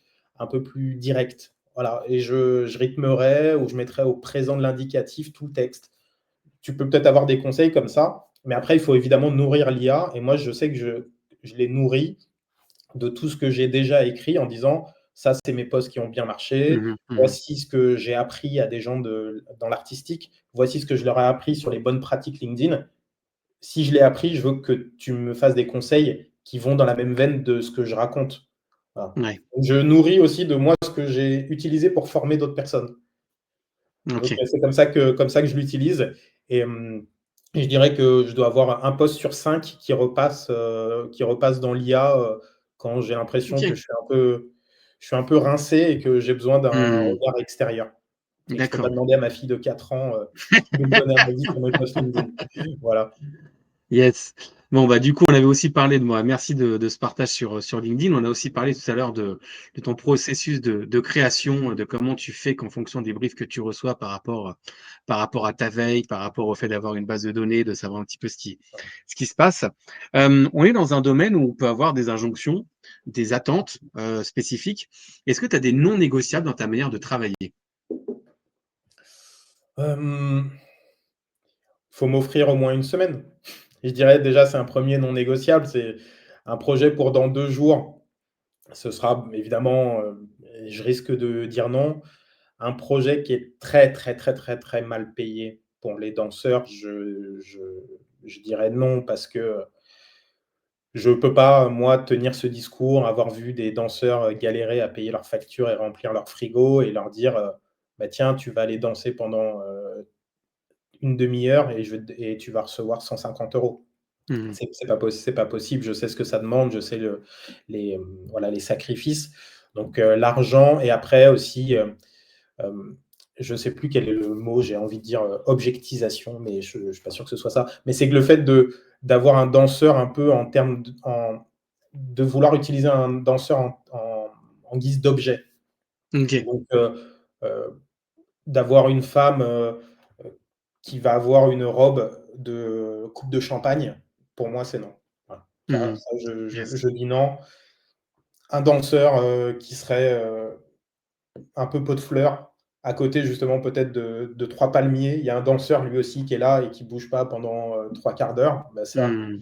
Speaker 2: directe. Voilà et je rythmerais ou je mettrais au présent de l'indicatif tout le texte. Tu peux peut-être avoir des conseils comme ça, mais après il faut évidemment nourrir l'IA et moi je sais que je l'ai nourrie de tout ce que j'ai déjà écrit en disant: «Ça, c'est mes posts qui ont bien marché.
Speaker 1: Mmh mh. Mmh.
Speaker 2: Voici ce que j'ai appris à des gens dans l'artistique. Voici ce que je leur ai appris sur les bonnes pratiques LinkedIn. Si je l'ai appris, je veux que tu me fasses des conseils qui vont dans la même veine de ce que je raconte. Voilà.
Speaker 1: Ouais.
Speaker 2: Je nourris aussi de moi ce que j'ai utilisé pour former d'autres personnes. Donc,
Speaker 1: OK.
Speaker 2: c'est comme ça que je l'utilise et je dirais que je dois avoir un post sur 5 qui repasse dans l'IA, quand j'ai l'impression que
Speaker 1: OK.
Speaker 2: je suis un peu rincé et que j'ai besoin d'un
Speaker 1: Mmh.
Speaker 2: regard extérieur et que je peux pas
Speaker 1: D'accord.
Speaker 2: demander à ma fille de 4 ans, de me donner un avis sur mes posts LinkedIn. Voilà.
Speaker 1: Yes. Bon, bah, du coup, on avait aussi parlé de moi. Merci de ce partage sur LinkedIn. On a aussi parlé tout à l'heure de ton processus de création, de comment tu fais qu'en fonction des briefs que tu reçois par rapport à ta veille, par rapport au fait d'avoir une base de données, de savoir un petit peu ce qui se passe. On est dans un domaine où on peut avoir des injonctions, des attentes, spécifiques. Est-ce que tu as des non négociables dans ta manière de travailler?
Speaker 2: Hem, Faut m'offrir au moins une semaine. Je dirais déjà, c'est un premier non négociable, c'est un projet pour dans 2 jours. Ce sera évidemment, je risque de dire non. Un projet qui est très, très, très, très, très mal payé pour les danseurs, je dirais non parce que je peux pas, moi, tenir ce discours, avoir vu des danseurs, galérer à payer leurs factures et remplir leur frigo et leur dire, «Bah, tiens, tu vas aller danser pendant, 1/2 heure et tu vas recevoir 150 €».
Speaker 1: Mmh.
Speaker 2: C'est pas possible. Je sais ce que ça demande, je sais voilà, les sacrifices. Donc, l'argent et après aussi, hem, je ne sais plus quel est le mot, j'ai envie de dire, objectisation, mais je ne suis pas sûr que ce soit ça. Mais c'est que le fait d'avoir un danseur un peu en termes de vouloir utiliser un danseur en guise d'objet.
Speaker 1: OK.
Speaker 2: Donc, heu, d'avoir une femme, qui va avoir une robe de coupe de champagne, pour moi, c'est non. Voilà. Ça
Speaker 1: Mmh.
Speaker 2: ça je je
Speaker 1: Yes.
Speaker 2: je dis non. Un danseur, qui serait, un peu pot de fleurs, à côté justement peut-être de 3 palmiers. Il y a un danseur lui aussi qui est là et qui bouge pas pendant, 3/4 d'heure. Bah, ça,
Speaker 1: Mmh.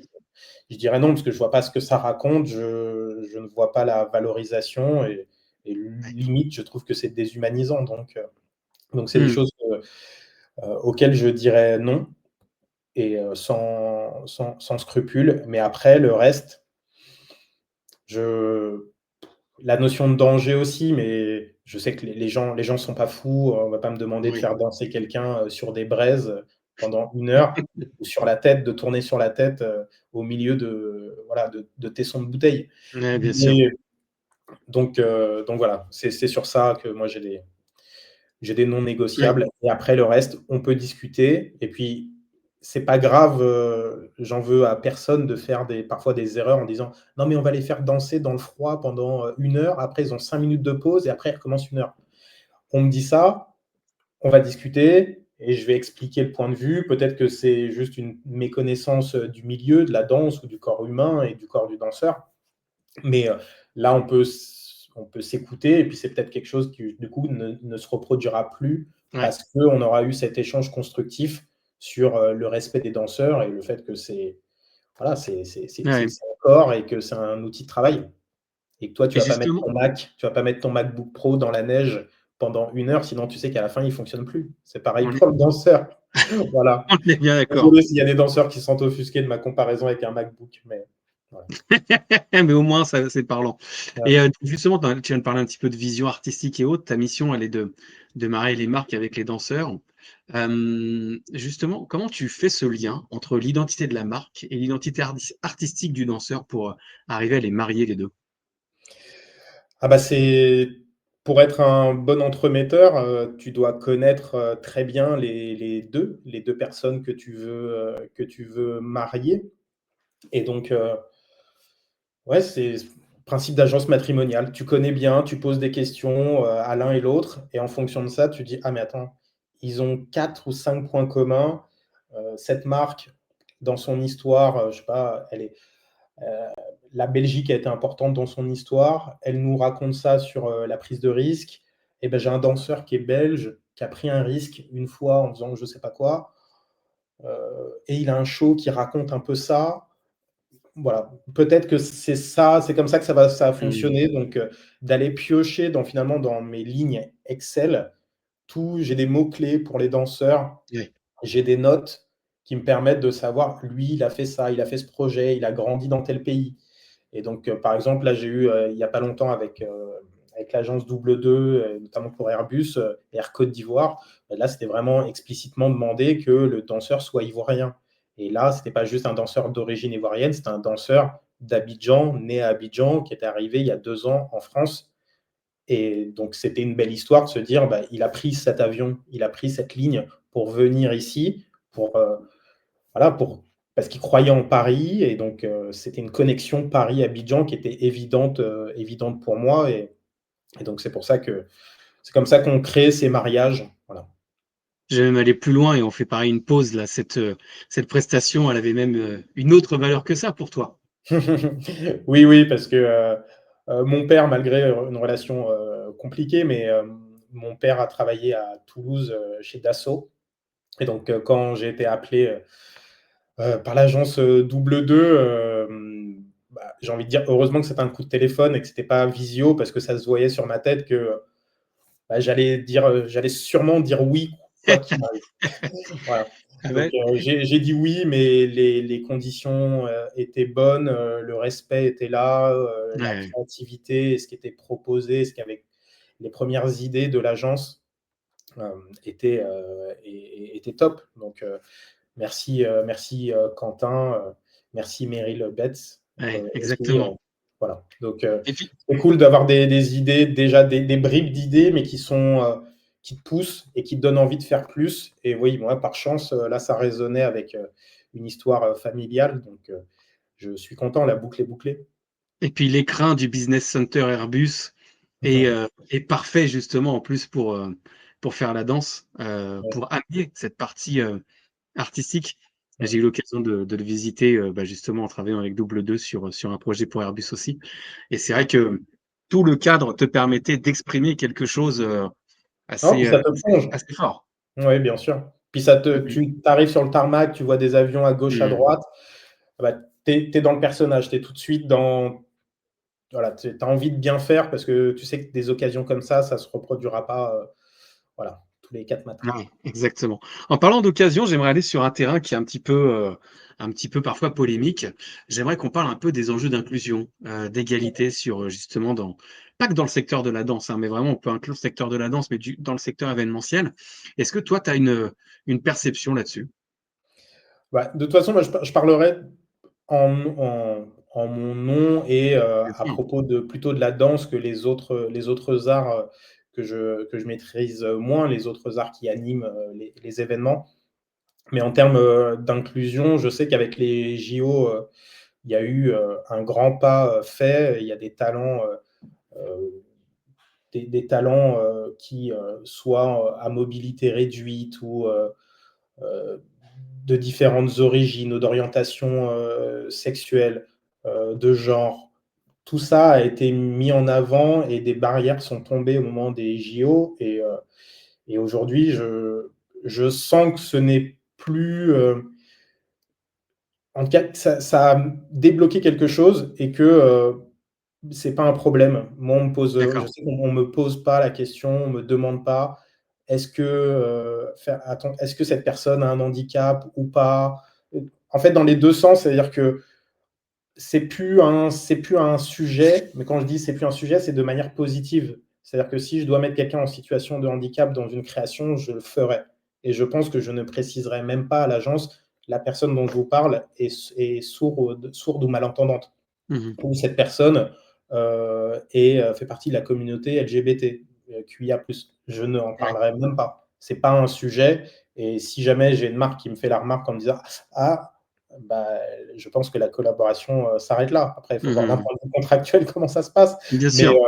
Speaker 2: je dirais non parce que je vois pas ce que ça raconte. Je ne vois pas la valorisation et
Speaker 1: Ouais.
Speaker 2: limite, je trouve que c'est déshumanisant donc c'est des
Speaker 1: Mmh.
Speaker 2: choses auxquelles je dirais non et sans scrupule. Mais après le reste, je la notion de danger aussi, mais je sais que les gens sont pas fous, on va pas me demander de
Speaker 1: Oui.
Speaker 2: faire danser quelqu'un, sur des braises, pendant 1 heure ou sur la tête, de tourner sur la tête, au milieu de voilà, de tessons de bouteilles.
Speaker 1: Ouais, bien sûr.
Speaker 2: Mais donc voilà, c'est sur ça que moi j'ai des non
Speaker 1: Ouais.
Speaker 2: négociables et après le reste, on peut discuter et puis c'est pas grave, j'en veux à personne de faire parfois des erreurs en disant: «Non mais on va les faire danser dans le froid pendant, 1 heure, après ils ont 5 minutes de pause et après ils recommencent 1 heure». On me dit ça, on va discuter et je vais expliquer le point de vue. Peut-être que c'est juste une méconnaissance, du milieu, de la danse ou du corps humain et du corps du danseur. Mais là, on peut s'écouter et puis c'est peut-être quelque chose qui, du coup, ne se reproduira plus
Speaker 1: Ouais.
Speaker 2: parce qu'on aura eu cet échange constructif sur, le respect des danseurs et le fait que c'est voilà,
Speaker 1: Ouais.
Speaker 2: c'est un corps et que c'est un outil de travail et que toi, tu
Speaker 1: Et
Speaker 2: vas pas mettre
Speaker 1: justement,
Speaker 2: ton MacBook Pro dans la neige pendant 1 heure, sinon tu sais qu'à la fin, il fonctionne plus. C'est pareil
Speaker 1: on est
Speaker 2: pour le danseur. Voilà.
Speaker 1: on est bien d'accord.
Speaker 2: Désolé s'il y a des danseurs qui se sentent offusqués de ma comparaison avec un MacBook, mais voilà.
Speaker 1: Mais au moins ça, c'est parlant.
Speaker 2: Ouais.
Speaker 1: Et justement, tu viens de parler un petit peu de vision artistique et autres. Ta mission, elle est de marier les marques avec les danseurs. Justement, comment tu fais ce lien entre l'identité de la marque et l'identité artistique du danseur pour, arriver à les marier les 2?
Speaker 2: Ah bah, c'est pour être un bon entremetteur, tu dois connaître, très bien les deux personnes que tu veux marier et donc ouais, c'est principe d'agence matrimoniale. Tu connais bien, tu poses des questions, à l'un et l'autre et en fonction de ça, tu dis: «Ah mais attends, ils ont 4 ou 5 points communs, cette marque dans son histoire, je sais pas, Heu, la Belgique a été importante dans son histoire. Elle nous raconte ça sur, la prise de risque. Et ben, j'ai un danseur qui est belge, qui a pris un risque une fois en faisant je sais pas quoi, et il a un show qui raconte un peu ça. Voilà, peut-être que c'est ça, c'est comme ça que ça a
Speaker 1: Mmh.
Speaker 2: fonctionné donc d'aller piocher finalement dans mes lignes Excel, j'ai des mots clés pour les danseurs,
Speaker 1: Ouais.
Speaker 2: j'ai des notes qui me permettent de savoir lui, il a fait ça, il a fait ce projet, il a grandi dans tel pays. Et donc, par exemple, là, j'ai eu, il n'y a pas longtemps avec l'agence Double 2, notamment pour Airbus, Air Côte d'Ivoire, là, c'était vraiment explicitement demandé que le danseur soit ivoirien. Et là, ce n'était pas juste un danseur d'origine ivoirienne, c'était un danseur d'Abidjan, né à Abidjan, qui était arrivé il y a 2 ans en France. Et donc, c'était une belle histoire de se dire, bah, il a pris cet avion, il a pris cette ligne pour venir ici, pour, voilà, parce qu'il croyait en Paris. Et donc, c'était une connexion Paris-Abidjan qui était évidente pour moi. Et donc, c'est pour ça que c'est comme ça qu'on crée ces mariages. Voilà.
Speaker 1: Je vais même aller plus loin et on fait pareil une pause là. Cette prestation, elle avait même une autre valeur que ça pour toi.
Speaker 2: Oui, oui, parce que mon père, malgré une relation compliquée, mais mon père a travaillé à Toulouse chez Dassault. Et donc, quand j'ai été appelé par l'agence Double 2, bah, j'ai envie de dire heureusement que c'était un coup de téléphone et que c'était pas visio, parce que ça se voyait sur ma tête que bah, j'allais sûrement dire oui, quoi qu'il arrive. Voilà.
Speaker 1: Ah
Speaker 2: Donc,
Speaker 1: ouais?
Speaker 2: j'ai dit oui, mais les conditions étaient bonnes, le respect était là, la
Speaker 1: Ouais.
Speaker 2: créativité, ce qui était proposé, ce qu'avec les premières idées de l'agence étaient top. Donc, merci Quentin, merci Meryl Betts,
Speaker 1: Ouais,
Speaker 2: aussi.
Speaker 1: exactement.
Speaker 2: Voilà. Donc,
Speaker 1: Et puis,
Speaker 2: c'est cool d'avoir des idées, déjà des bribes d'idées, mais qui te poussent et qui te donnent envie de faire plus. Et oui, moi, par chance, là, ça résonnait avec une histoire familiale. Donc, je suis content, la boucle est bouclée.
Speaker 1: l'écrin du Business Center Airbus est parfait justement en plus pour faire la danse,
Speaker 2: Ouais,
Speaker 1: pour amener cette partie artistique.
Speaker 2: ouais.
Speaker 1: J'ai eu l'occasion de le visiter bah, justement en travaillant avec Double 2 sur un projet pour Airbus aussi. Et c'est vrai que tout le cadre te permettait d'exprimer quelque chose
Speaker 2: Non,
Speaker 1: assez,
Speaker 2: puis ça te plonge.
Speaker 1: assez fort.
Speaker 2: Oui, bien sûr. Puis
Speaker 1: Mhm.
Speaker 2: tu arrives sur le tarmac, tu vois des avions à gauche, à
Speaker 1: Mhm.
Speaker 2: droite, bah, tu es dans le personnage, tu es tout de suite dans, voilà, tu as envie de bien faire parce que tu sais que des occasions comme ça se reproduira pas, voilà, tous les 4 matins.
Speaker 1: Ouais, exactement. En parlant d'occasion, j'aimerais aller sur un terrain qui est un petit peu parfois polémique. J'aimerais qu'on parle un peu des enjeux d'inclusion, d'égalité sur justement pas que dans le secteur de la danse, hein, mais vraiment on peut inclure le secteur de la danse, mais dans le secteur événementiel. Est-ce que toi, tu as une perception là-dessus?
Speaker 2: Bah, de toute façon, moi, je parlerai en mon nom et
Speaker 1: Bien
Speaker 2: à
Speaker 1: sûr.
Speaker 2: propos plutôt de la danse que les autres arts que je maîtrise moins, les autres arts qui animent les événements. Mais en termes d'inclusion, je sais qu'avec les JO, il y a eu un grand pas fait. Il y a des talents, des talents qui soit à mobilité réduite ou de différentes origines ou d'orientation sexuelle, de genre. Tout ça a été mis en avant et des barrières sont tombées au moment des JO. Et aujourd'hui, je sens que ce n'est plus. En tout cas, ça a débloqué quelque chose et que c'est pas un problème. Moi, je
Speaker 1: D'accord.
Speaker 2: sais qu'on me pose pas la question, on me demande pas: «Est-ce que cette personne a un handicap ou pas?» En fait, dans les 2 sens, c'est-à-dire que c'est plus un sujet, mais quand je dis: «C'est plus un sujet», c'est de manière positive. C'est-à-dire que si je dois mettre quelqu'un en situation de handicap dans une création, je le ferai. Et je pense que je ne préciserai même pas à l'agence: «La personne dont je vous parle est sourde ou malentendante».
Speaker 1: Mmh.
Speaker 2: Ou cette personne fait partie de la communauté LGBT, QIA+. Je n'en
Speaker 1: Ouais.
Speaker 2: parlerai même pas. C'est pas un sujet. Et si jamais j'ai une marque qui me fait la remarque en me disant: «Ah, bah, je pense que la collaboration s'arrête là». Après, il faut voir d'un
Speaker 1: Mmh.
Speaker 2: point de vue contractuel comment ça se passe.
Speaker 1: Bien
Speaker 2: Mais,
Speaker 1: sûr.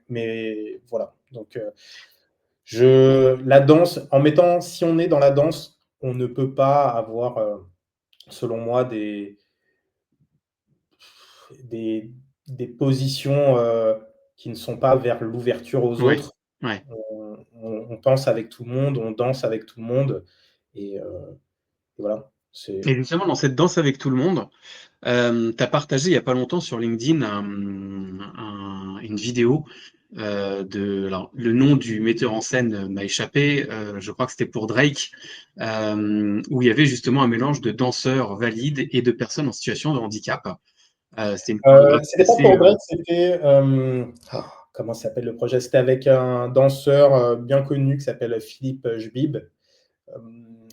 Speaker 2: mais voilà. Donc, la danse, si on est dans la danse, on ne peut pas avoir, selon moi, des des positions, qui ne sont pas vers l'ouverture aux
Speaker 1: Ouais.
Speaker 2: autres.
Speaker 1: Ouais.
Speaker 2: On pense avec tout le monde, on danse avec tout le monde. Et voilà,
Speaker 1: Et
Speaker 2: c'est
Speaker 1: justement, dans cette danse avec tout le monde, tu as partagé il y a pas longtemps sur LinkedIn une vidéo alors, le nom du metteur en scène m'a échappé, je crois que c'était pour Drake, où il y avait justement un mélange de danseurs valides et de personnes en situation de handicap. C'était une chorégraphie
Speaker 2: C'était pas
Speaker 1: assez.
Speaker 2: pour Drake, c'était comment s'appelle le projet? C'était avec un danseur bien connu qui s'appelle Philippe Jbib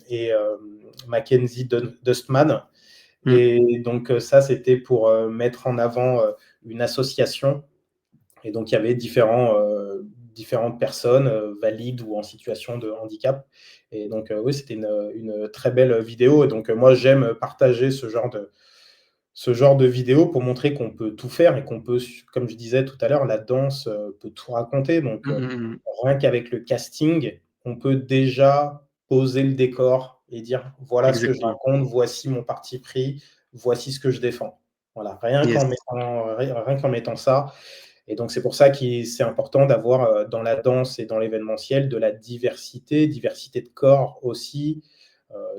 Speaker 2: et Mackenzie Dustman. Et donc ça, c'était pour mettre en avant une association. Et donc il y avait différentes personnes valides ou en situation de handicap. Et donc oui, c'était une très belle vidéo. Et donc moi, j'aime partager ce genre de vidéo pour montrer qu'on peut tout faire et qu'on peut, comme je disais tout à l'heure, la danse peut tout raconter. Donc, rien qu'avec le casting, on peut déjà poser le décor et dire voilà ce que je
Speaker 1: Exactement.
Speaker 2: raconte, voici mon parti pris, voici ce que je défends. Voilà, rien
Speaker 1: Yes.
Speaker 2: qu'en mettant ça. Et donc, c'est pour ça que c'est important d'avoir dans la danse et dans l'événementiel de la diversité de corps aussi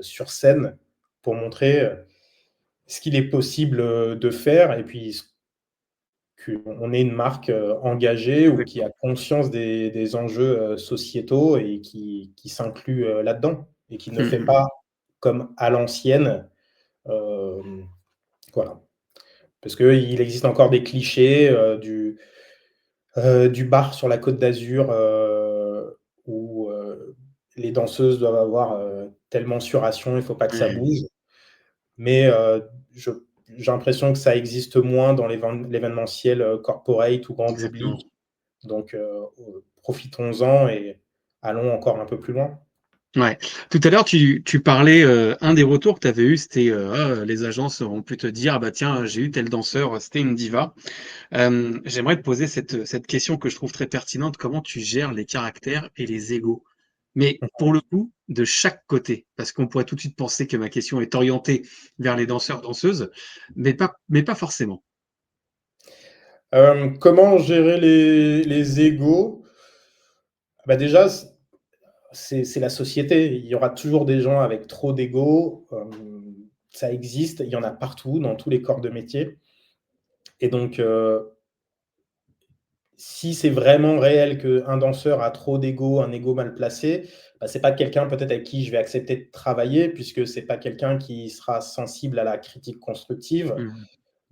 Speaker 2: sur scène pour montrer ce qu'il est possible de faire et puis qu'on est une marque engagée ou qui a
Speaker 1: Exactement.
Speaker 2: conscience des enjeux sociétaux et qui s'inclut là-dedans et qui ne
Speaker 1: Mmh,
Speaker 2: fait
Speaker 1: mmh,
Speaker 2: pas
Speaker 1: mmh.
Speaker 2: comme à l'ancienne. euh, voilà. Parce qu'il existe encore des clichés du bar sur la Côte d'Azur où les danseuses doivent avoir telle mensuration, il ne faut pas que ça
Speaker 1: Ouais,
Speaker 2: bouge. Mais j'ai l'impression que ça existe moins dans l'événementiel corporate ou grand public.
Speaker 1: exactement.
Speaker 2: Donc, profitons-en et allons encore un peu plus loin.
Speaker 1: Ouais. Tout à l'heure, tu parlais, un des retours que tu avais eu, c'était, les agences ont pu te dire: «Ah bah tiens, j'ai eu tel danseur, c'était une diva». J'aimerais te poser cette question que je trouve très pertinente. Comment tu gères les caractères et les égos? Mais pour le coup, de chaque côté, parce qu'on pourrait tout de suite penser que ma question est orientée vers les danseurs, danseuses, mais pas forcément.
Speaker 2: Comment gérer les égos? Bah déjà, c'est la société. Il y aura toujours des gens avec trop d'ego. Ça existe, il y en a partout, dans tous les corps de métier. Et donc, si c'est vraiment réel qu'un danseur a trop d'ego, un ego mal placé, bah, c'est pas quelqu'un peut-être avec qui je vais accepter de travailler, puisque c'est pas quelqu'un qui sera sensible à la critique constructive.
Speaker 1: Mmh.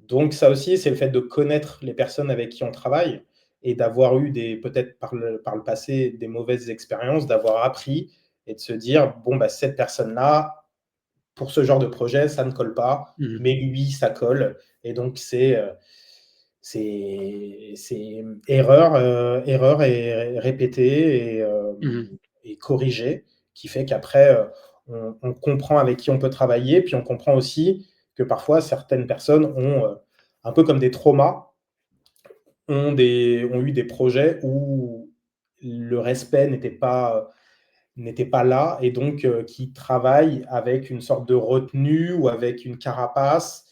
Speaker 2: Donc ça aussi, c'est le fait de connaître les personnes avec qui on travaille et d'avoir eu peut-être par le passé des mauvaises expériences, d'avoir appris et de se dire, bon, bah, cette personne-là, pour ce genre de projet, ça ne colle pas,
Speaker 1: Mmh.
Speaker 2: mais lui, ça colle. Et donc, c'est erreur et répéter
Speaker 1: Mmh.
Speaker 2: et corriger, qui fait qu'après, on comprend avec qui on peut travailler, puis on comprend aussi que parfois certaines personnes ont, un peu comme des traumas, ont eu des projets où le respect n'était pas là et donc qui travaillent avec une sorte de retenue ou avec une carapace.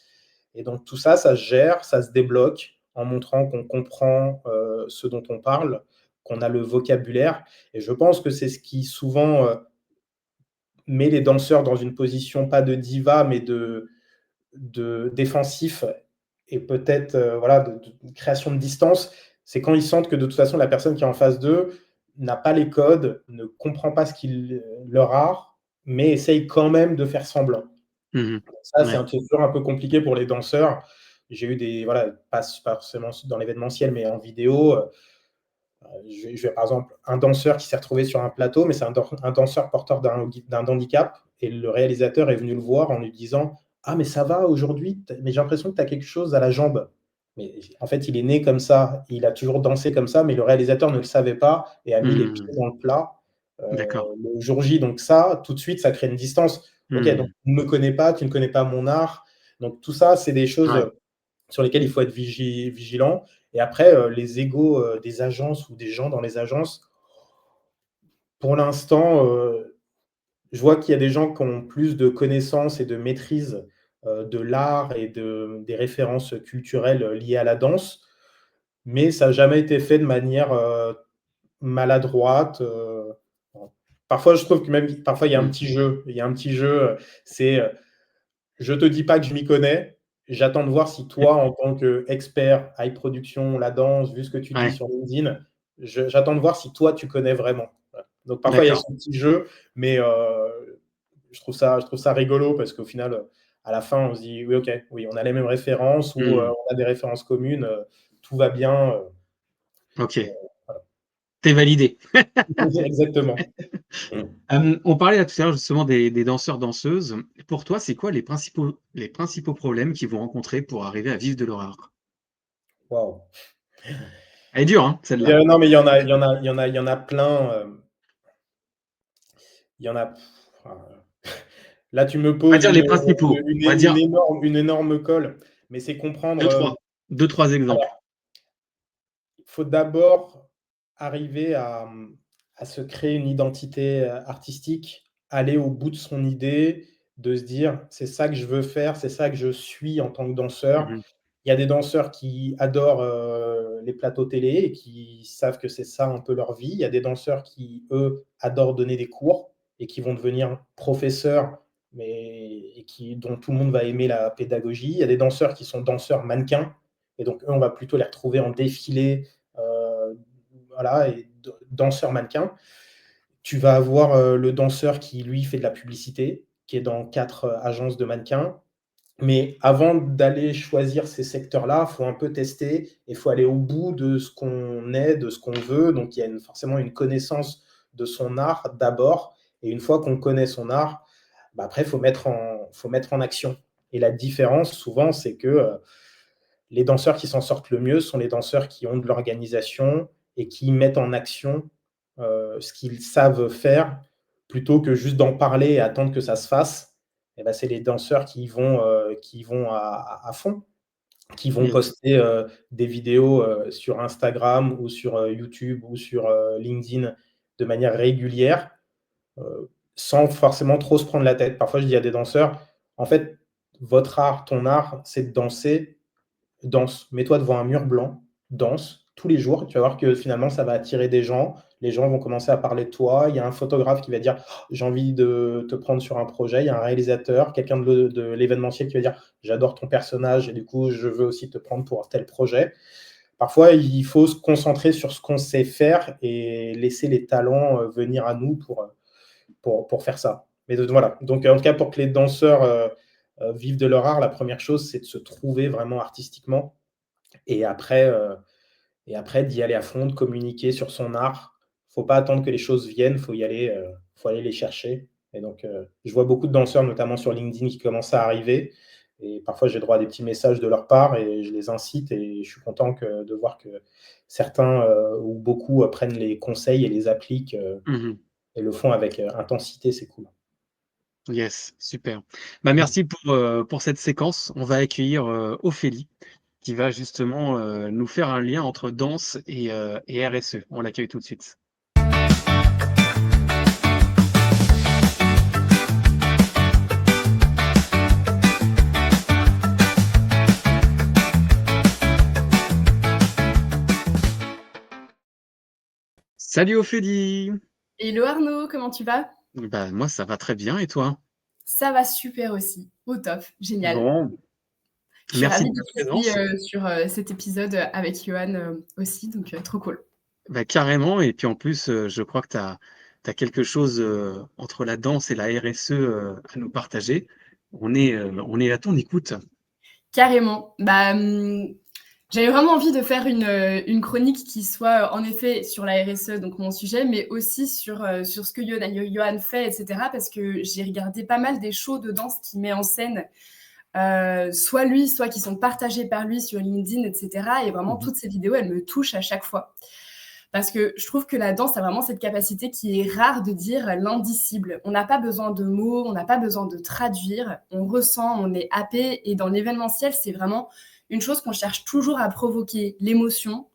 Speaker 2: Et donc tout ça, ça se gère, ça se débloque en montrant qu'on comprend ce dont on parle, qu'on a le vocabulaire. Et je pense que c'est ce qui souvent met les danseurs dans une position pas de diva, mais de défensif et peut-être voilà, de création de distance. C'est quand ils sentent que de toute façon, la personne qui est en face d'eux n'a pas les codes, ne comprend pas ce qu'il leur a, mais essaye quand même de faire semblant.
Speaker 1: Mmh.
Speaker 2: Ça, c'est
Speaker 1: Ouais.
Speaker 2: toujours un peu compliqué pour les danseurs. J'ai eu voilà, pas forcément dans l'événementiel, mais en vidéo. Je vais par exemple, un danseur qui s'est retrouvé sur un plateau, mais c'est un danseur porteur d'un handicap. Et le réalisateur est venu le voir en lui disant: «Ah, mais ça va aujourd'hui, mais j'ai l'impression que tu as quelque chose à la jambe.» Mais en fait, il est né comme ça, il a toujours dansé comme ça, mais le réalisateur ne le savait pas et a mis les pieds
Speaker 1: Mmh.
Speaker 2: dans le plat
Speaker 1: D'accord.
Speaker 2: le jour J. Donc, ça, tout de suite, ça crée une distance. Ok, donc
Speaker 1: Mmh.
Speaker 2: tu ne me connais pas, tu ne connais pas mon art. Donc, tout ça, c'est des choses
Speaker 1: Ouais.
Speaker 2: sur lesquelles il faut être vigilant. Et après, les égos des agences ou des gens dans les agences, pour l'instant, je vois qu'il y a des gens qui ont plus de connaissances et de maîtrise de l'art et des références culturelles liées à la danse, mais ça n'a jamais été fait de manière maladroite. Bon. Parfois, je trouve que même parfois, il y a un
Speaker 1: Mmh.
Speaker 2: petit jeu. Il y a un petit jeu, c'est je te dis pas que je m'y connais. J'attends de voir si toi, en tant qu'expert high production, la danse, vu ce que tu dis
Speaker 1: Ouais.
Speaker 2: sur LinkedIn, j'attends de voir si toi, tu connais vraiment. Voilà. Donc parfois, il y a
Speaker 1: D'accord.
Speaker 2: ce petit jeu, mais je trouve ça rigolo parce qu'au final, à la fin, on se dit, oui, ok, oui, on a les mêmes références ou on a des références communes, tout va bien.
Speaker 1: Ok,
Speaker 2: Voilà.
Speaker 1: t'es validé.
Speaker 2: Exactement.
Speaker 1: On parlait là tout à l'heure justement des danseurs-danseuses. Pour toi, c'est quoi les principaux problèmes qu'ils vont rencontrer pour arriver à vivre de leur art?
Speaker 2: Waouh.
Speaker 1: Elle est dure, hein, celle-là.
Speaker 2: Non, mais il y en a plein. Il y en a. Là, tu me
Speaker 1: On va
Speaker 2: poses
Speaker 1: dire les principaux. On va dire
Speaker 2: une énorme colle, mais c'est comprendre.
Speaker 1: 2-3 exemples.
Speaker 2: Il faut d'abord arriver à se créer une identité artistique, aller au bout de son idée, de se dire c'est ça que je veux faire, c'est ça que je suis en tant que danseur.
Speaker 1: Mmh.
Speaker 2: Il y a des danseurs qui adorent les plateaux télé et qui savent que c'est ça un peu leur vie. Il y a des danseurs qui, eux, adorent donner des cours et qui vont devenir professeurs, dont tout le monde va aimer la pédagogie. Il y a des danseurs qui sont danseurs mannequins, et donc eux, on va plutôt les retrouver en défilé, voilà, et danseurs mannequins. Tu vas avoir le danseur qui, lui, fait de la publicité, qui est dans 4 agences de mannequins. Mais avant d'aller choisir ces secteurs-là, il faut un peu tester et il faut aller au bout de ce qu'on est, de ce qu'on veut. Donc, il y a forcément une connaissance de son art d'abord. Et une fois qu'on connaît son art, bah après, faut mettre en action. Et la différence, souvent, c'est que les danseurs qui s'en sortent le mieux sont les danseurs qui ont de l'organisation et qui mettent en action ce qu'ils savent faire plutôt que juste d'en parler et attendre que ça se fasse. Et ben, c'est les danseurs qui vont à fond, qui vont
Speaker 1: Yes.
Speaker 2: poster des vidéos sur Instagram ou sur YouTube ou sur LinkedIn de manière régulière, sans forcément trop se prendre la tête. Parfois, je dis à des danseurs, en fait, votre art, ton art, c'est de danser. Danse, mets-toi devant un mur blanc, danse tous les jours. Tu vas voir que finalement, ça va attirer des gens. Les gens vont commencer à parler de toi. Il y a un photographe qui va dire j'ai envie de te prendre sur un projet. Il y a un réalisateur, quelqu'un de l'événementiel qui va dire j'adore ton personnage et du coup, je veux aussi te prendre pour tel projet. Parfois, il faut se concentrer sur ce qu'on sait faire et laisser les talents venir à nous pour faire ça. Mais voilà. Donc, en tout cas, pour que les danseurs vivent de leur art, la première chose, c'est de se trouver vraiment artistiquement et après d'y aller à fond, de communiquer sur son art. Faut pas attendre que les choses viennent, faut aller les chercher. Et donc, je vois beaucoup de danseurs, notamment sur LinkedIn, qui commencent à arriver. Et parfois, j'ai droit à des petits messages de leur part et je les incite. Et je suis content de voir que certains ou beaucoup prennent les conseils et les appliquent
Speaker 1: Mmh.
Speaker 2: et le font avec intensité. C'est cool.
Speaker 1: Yes, super. Bah, merci pour cette séquence. On va accueillir, Ophélie qui va justement, nous faire un lien entre danse et RSE. On l'accueille tout de suite. Salut Ophélie!
Speaker 4: Hello Arnaud, comment tu vas?
Speaker 1: Bah, moi ça va très bien et toi?
Speaker 4: Ça va super aussi, au top, génial.
Speaker 1: Bon,
Speaker 4: Je suis
Speaker 1: merci
Speaker 4: ravie
Speaker 1: de ta
Speaker 4: d'être ici,
Speaker 1: présence.
Speaker 4: sur, cet épisode, avec Johan, aussi, donc trop cool.
Speaker 1: Bah, carrément et puis en plus, je crois que tu as quelque chose, entre la danse et la RSE, à nous partager. On est à ton écoute.
Speaker 4: Carrément. Bah, j'avais vraiment envie de faire une chronique qui soit, en effet sur la RSE, donc mon sujet, mais aussi sur ce que Johan fait et cetera, parce que j'ai regardé pas mal des shows de danse qu'il met en scène, soit lui, soit qui sont partagés par lui sur LinkedIn et cetera, et vraiment
Speaker 1: Mmh.
Speaker 4: toutes ces vidéos, elles me touchent à chaque fois. Parce que je trouve que la danse a vraiment cette capacité qui est rare de dire l'indicible. On n'a pas besoin de mots, on n'a pas besoin de traduire, on ressent, on est happé, et dans l'événementiel, c'est vraiment une chose qu'on cherche toujours à provoquer, l'émotion,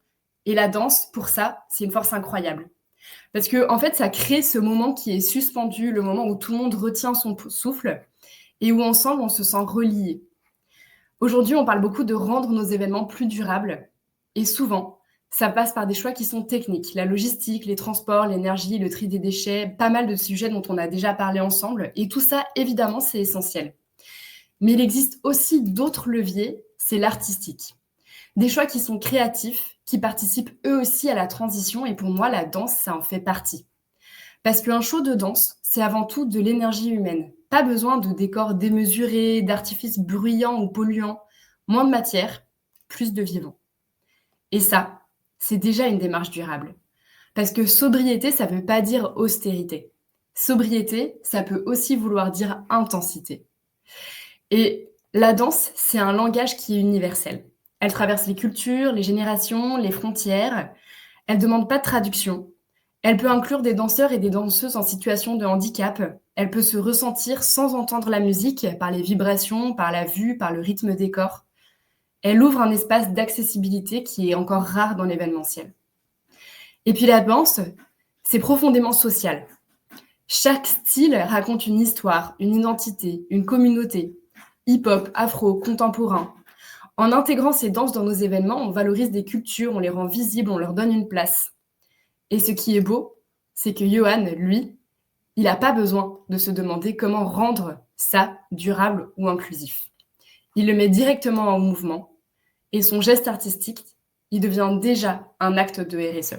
Speaker 4: et la danse, pour ça, c'est une force incroyable. Parce que en fait, ça crée ce moment qui est suspendu, le moment où tout le monde retient son souffle, et où ensemble, on se sent relié. Aujourd'hui, on parle beaucoup de rendre nos événements plus durables, et souvent, ça passe par des choix qui sont techniques, la logistique, les transports, l'énergie, le tri des déchets, pas mal de sujets dont on a déjà parlé ensemble, et tout ça, évidemment, c'est essentiel. Mais il existe aussi d'autres leviers, c'est l'artistique. Des choix qui sont créatifs, qui participent eux aussi à la transition, et pour moi, la danse, ça en fait partie. Parce qu'un show de danse, c'est avant tout de l'énergie humaine. Pas besoin de décors démesurés, d'artifices bruyants ou polluants. Moins de matière, plus de vivant. Et ça, c'est déjà une démarche durable. Parce que sobriété, ça ne veut pas dire austérité. Sobriété, ça peut aussi vouloir dire intensité. Et la danse, c'est un langage qui est universel. Elle traverse les cultures, les générations, les frontières. Elle ne demande pas de traduction. Elle peut inclure des danseurs et des danseuses en situation de handicap. Elle peut se ressentir sans entendre la musique, par les vibrations, par la vue, par le rythme des corps. Elle ouvre un espace d'accessibilité qui est encore rare dans l'événementiel. Et puis la danse, c'est profondément social. Chaque style raconte une histoire, une identité, une communauté. Hip-hop, afro, contemporain. En intégrant ces danses dans nos événements, on valorise des cultures, on les rend visibles, on leur donne une place. Et ce qui est beau, c'est que Yohan, lui, il n'a pas besoin de se demander comment rendre ça durable ou inclusif. Il le met directement en mouvement et son geste artistique, il devient déjà un acte de RSE.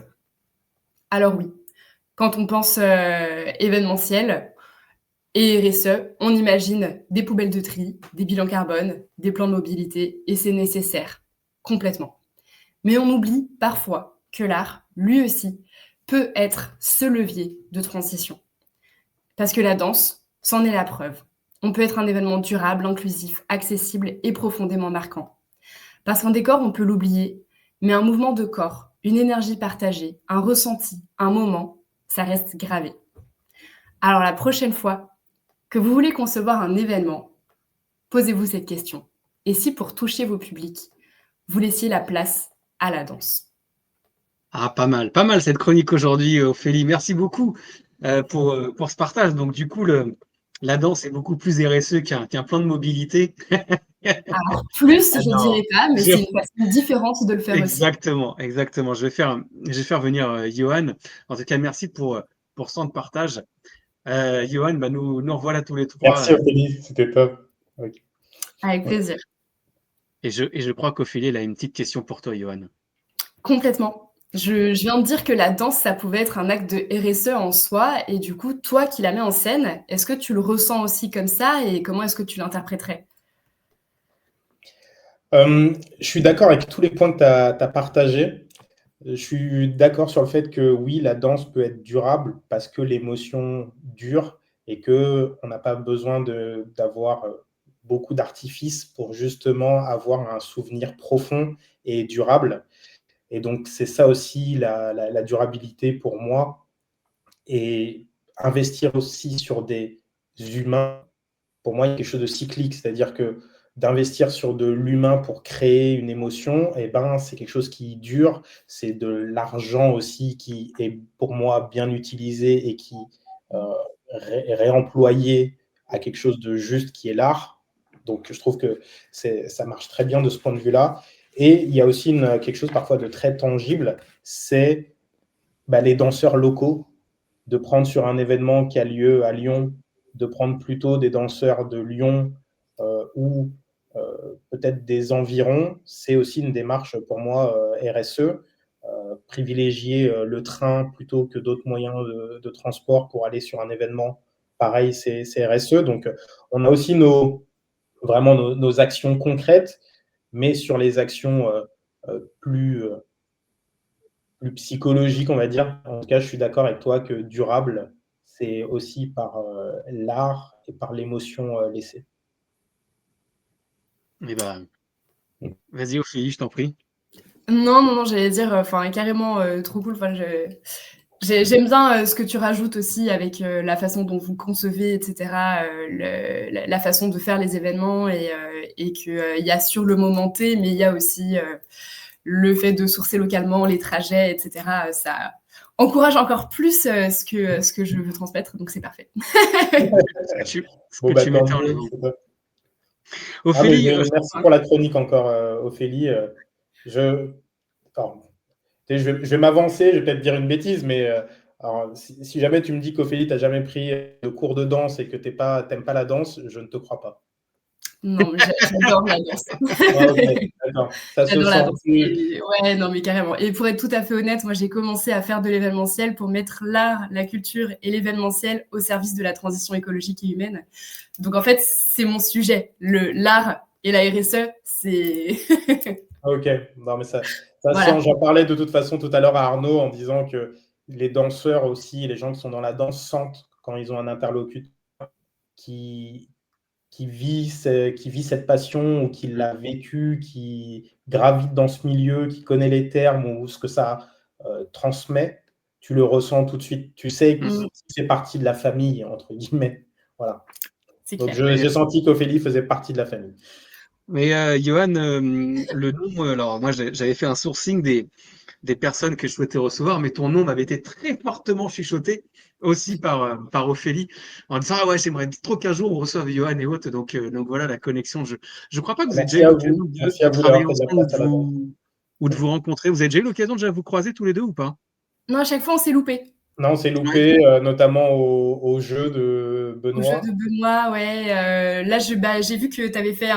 Speaker 4: Alors oui, quand on pense événementiel et RSE, on imagine des poubelles de tri, des bilans carbone, des plans de mobilité, et c'est nécessaire, complètement. Mais on oublie parfois que l'art, lui aussi, peut être ce levier de transition. Parce que la danse, c'en est la preuve. On peut être un événement durable, inclusif, accessible et profondément marquant. Parce qu'un décor, on peut l'oublier, mais un mouvement de corps, une énergie partagée, un ressenti, un moment, ça reste gravé. Alors la prochaine fois que vous voulez concevoir un événement, posez-vous cette question. Et si pour toucher vos publics, vous laissiez la place à la danse?
Speaker 1: Ah, pas mal cette chronique aujourd'hui, Ophélie. Merci beaucoup pour ce partage. Donc, du coup, la danse est beaucoup plus RSE qu'un plan de mobilité.
Speaker 4: Alors, plus, je
Speaker 1: Non,
Speaker 4: dirais pas, mais
Speaker 1: je-
Speaker 4: c'est une façon différente de le faire aussi.
Speaker 1: exactement. Je vais faire venir Johan. En tout cas, merci pour ce temps de partage. Johan, bah, nous revoilà tous les trois.
Speaker 2: Merci Ophélie, c'était top. Ok.
Speaker 4: Avec plaisir.
Speaker 1: Et je crois qu'Ophélie, elle a une petite question pour toi, Johan.
Speaker 4: Complètement. Je viens de dire que la danse, ça pouvait être un acte de RSE en soi. Et du coup, toi qui la mets en scène, est-ce que tu le ressens aussi comme ça et comment est-ce que tu l'interpréterais?
Speaker 2: Je suis d'accord avec tous les points que tu as partagés. Je suis d'accord sur le fait que oui, la danse peut être durable parce que l'émotion dure et qu'on n'a pas besoin d'avoir beaucoup d'artifices pour justement avoir un souvenir profond et durable. Et donc, c'est ça aussi la durabilité pour moi. Et investir aussi sur des humains, pour moi, il y a quelque chose de cyclique. C'est-à-dire que d'investir sur de l'humain pour créer une émotion, eh ben, c'est quelque chose qui dure. C'est de l'argent aussi qui est pour moi bien utilisé et qui est réemployé à quelque chose de juste qui est l'art. Donc, je trouve que ça marche très bien de ce point de vue-là. Et il y a aussi quelque chose parfois de très tangible, c'est les danseurs locaux, de prendre sur un événement qui a lieu à Lyon, de prendre plutôt des danseurs de Lyon ou peut-être des environs. C'est aussi une démarche pour moi RSE, privilégier le train plutôt que d'autres moyens de transport pour aller sur un événement. Pareil, c'est RSE. Donc, on a aussi vraiment nos actions concrètes, mais sur les actions plus psychologiques, on va dire. En tout cas, je suis d'accord avec toi que durable, c'est aussi par l'art et par l'émotion laissée.
Speaker 1: Eh ben, vas-y, Ophélie, je t'en prie.
Speaker 4: Non, j'allais dire, carrément trop cool. J'aime bien ce que tu rajoutes aussi avec la façon dont vous concevez, etc., la façon de faire les événements et qu'il y a sur le moment T, mais il y a aussi le fait de sourcer localement, les trajets, etc. Ça encourage encore plus ce que je veux transmettre, donc c'est parfait.
Speaker 1: Ce que tu mettais en avant. Ophélie,
Speaker 2: Merci pour la chronique encore, Ophélie. Je vais m'avancer, je vais peut-être dire une bêtise, mais alors, si jamais tu me dis qu'Ophélie, tu n'as jamais pris de cours de danse et que tu n'aimes pas la danse, je ne te crois pas.
Speaker 4: Non, mais j'adore la danse.
Speaker 2: Okay. d'accord. Ça se
Speaker 4: J'adore la
Speaker 2: sent.
Speaker 4: danse. Ouais, non, mais carrément. Et pour être tout à fait honnête, moi, j'ai commencé à faire de l'événementiel pour mettre l'art, la culture et l'événementiel au service de la transition écologique et humaine. Donc, en fait, c'est mon sujet. L'art et la RSE, c'est...
Speaker 2: Ok, non, mais ça
Speaker 4: Voilà.
Speaker 2: sent. J'en parlais de toute façon tout à l'heure à Arnaud en disant que les danseurs aussi, les gens qui sont dans la danse sentent quand ils ont un interlocuteur qui, qui vit cette passion ou qui l'a vécu, qui gravite dans ce milieu, qui connaît les termes ou ce que ça transmet, tu le ressens tout de suite. Tu sais que c'est partie de la famille, entre guillemets. Voilà.
Speaker 4: C'est
Speaker 2: Donc,
Speaker 4: clair.
Speaker 2: j'ai senti qu'Ophélie faisait partie de la famille.
Speaker 1: Mais Johan, le nom, alors moi j'avais fait un sourcing des personnes que je souhaitais recevoir, mais ton nom m'avait été très fortement chuchoté aussi par Ophélie en disant ah ouais, j'aimerais trop qu'un jour on reçoive Johan et autres. Donc voilà la connexion. Je crois pas que vous ayez déjà
Speaker 2: Merci
Speaker 1: eu
Speaker 2: à
Speaker 1: l'occasion
Speaker 2: vous. Merci à
Speaker 1: de
Speaker 2: vous
Speaker 1: travailler
Speaker 2: d'avoir fait de la
Speaker 1: ensemble
Speaker 2: place à la danse.
Speaker 1: ou de vous rencontrer. Vous avez déjà eu l'occasion de déjà vous croiser tous les deux ou pas?
Speaker 4: Non, à chaque fois, on s'est loupé.
Speaker 2: Non, c'est
Speaker 1: Ouais.
Speaker 2: loupé, notamment au jeu de
Speaker 4: Au jeu
Speaker 2: Benoît.
Speaker 4: de Benoît, ouais. Là, j'ai vu que tu avais fait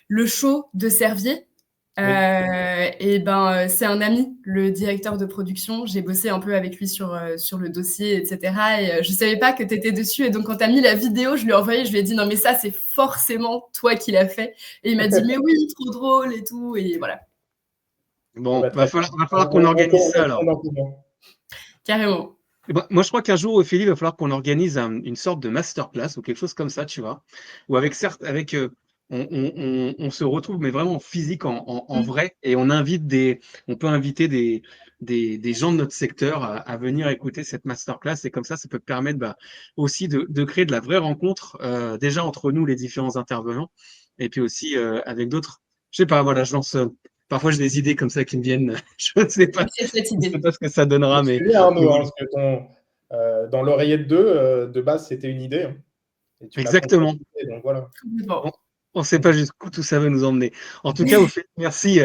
Speaker 4: le show de Servier.
Speaker 2: Oui.
Speaker 4: Et ben, c'est un ami, le directeur de production. J'ai bossé un peu avec lui sur le dossier, etc. Et je savais pas que tu étais dessus. Et donc, quand tu as mis la vidéo, je lui ai envoyé, je lui ai dit non, mais ça, c'est forcément toi qui l'as fait. Et il m'a dit mais oui, trop drôle et tout. Et voilà,
Speaker 1: Bon,
Speaker 2: Bah, très bien.
Speaker 1: va falloir qu'on organise ça alors.
Speaker 4: carrément.
Speaker 1: Eh ben, moi, je crois qu'un jour, Ophélie, il va falloir qu'on organise une sorte de masterclass ou quelque chose comme ça, tu vois. Ou avec certes, on se retrouve, mais vraiment en physique, en vrai, et on peut inviter des gens de notre secteur à venir écouter cette masterclass. Et comme ça peut permettre aussi de créer de la vraie rencontre, déjà entre nous, les différents intervenants, et puis aussi avec d'autres. Je sais pas, voilà, je lance. Parfois, j'ai des idées comme ça qui me viennent. Je ne sais pas,
Speaker 4: C'est cette
Speaker 1: je sais
Speaker 4: idée.
Speaker 1: pas ce que ça donnera,
Speaker 2: C'est
Speaker 1: mais.
Speaker 2: bien, Arnaud,
Speaker 1: Voilà.
Speaker 2: parce que dans l'oreillette 2, de base, c'était une idée. Hein, et tu l'as
Speaker 1: Exactement.
Speaker 2: concrétisé, donc voilà.
Speaker 1: On ne sait pas jusqu'où tout ça va nous emmener. En tout cas, Ophélie, merci,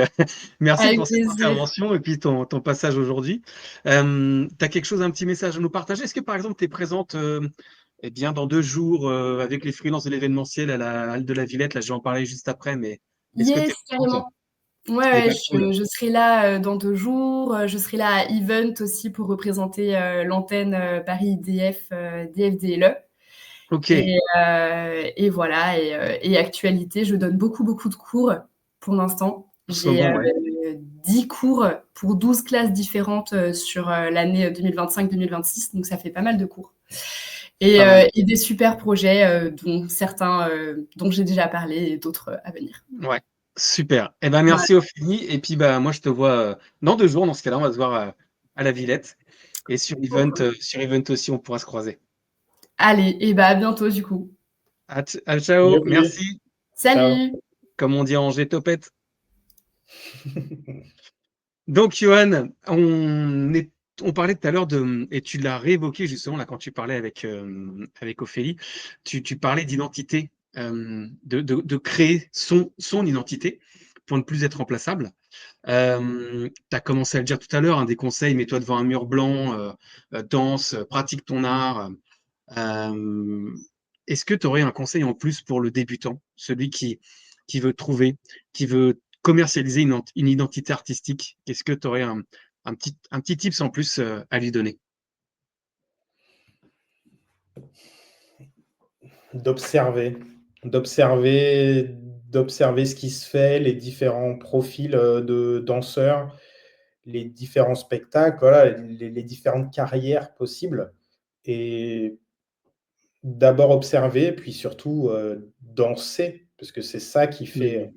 Speaker 1: merci
Speaker 4: Avec
Speaker 1: pour cette
Speaker 4: plaisir.
Speaker 1: intervention et puis ton passage aujourd'hui. Tu as quelque chose, un petit message à nous partager? Est-ce que par exemple, tu es présente eh bien, dans 2 jours avec les freelances de l'événementiel à la Halle de la Villette? Là, je vais en parler juste après, mais est-ce que tu es
Speaker 4: Yes,
Speaker 1: présente?
Speaker 4: carrément. Ouais,
Speaker 1: Eh
Speaker 4: ouais,
Speaker 1: ben, cool.
Speaker 4: je serai là dans 2 jours. Je serai là à Event aussi pour représenter l'antenne Paris DF, DFDLE.
Speaker 1: Ok,
Speaker 4: Et voilà, et actualité, je donne beaucoup, beaucoup de cours pour l'instant.
Speaker 1: en ce
Speaker 4: J'ai
Speaker 1: moment, ouais.
Speaker 4: 10 cours pour 12 classes différentes sur l'année 2025-2026, donc ça fait pas mal de cours. Et,
Speaker 1: Pas mal.
Speaker 4: et des super projets, dont certains dont j'ai déjà parlé et d'autres à venir.
Speaker 1: Ouais, super. Eh ben,
Speaker 4: Voilà.
Speaker 1: merci Ophélie. Et puis, moi, je te vois dans 2 jours. Dans ce cas-là, on va se voir à la Villette. Et sur Event aussi, on pourra se croiser.
Speaker 4: Allez, et bah à bientôt du coup.
Speaker 1: Ciao, merci.
Speaker 2: Ciao.
Speaker 4: Salut!
Speaker 1: Comme on dit en G topette. Donc, Johan, on parlait tout à l'heure et tu l'as réévoqué justement là quand tu parlais avec Ophélie, tu parlais d'identité, de créer son identité pour ne plus être remplaçable. Tu as commencé à le dire tout à l'heure, des conseils, mets-toi devant un mur blanc, danse, pratique ton art. Euh, Est-ce que tu aurais un conseil en plus pour le débutant, celui qui veut trouver, qui veut commercialiser une identité artistique? Est-ce que tu aurais un petit tips en plus à lui donner?
Speaker 2: D'observer ce qui se fait, les différents profils de danseurs, les différents spectacles, voilà, les différentes carrières possibles. Et d'abord observer, puis surtout danser, parce que c'est ça qui fait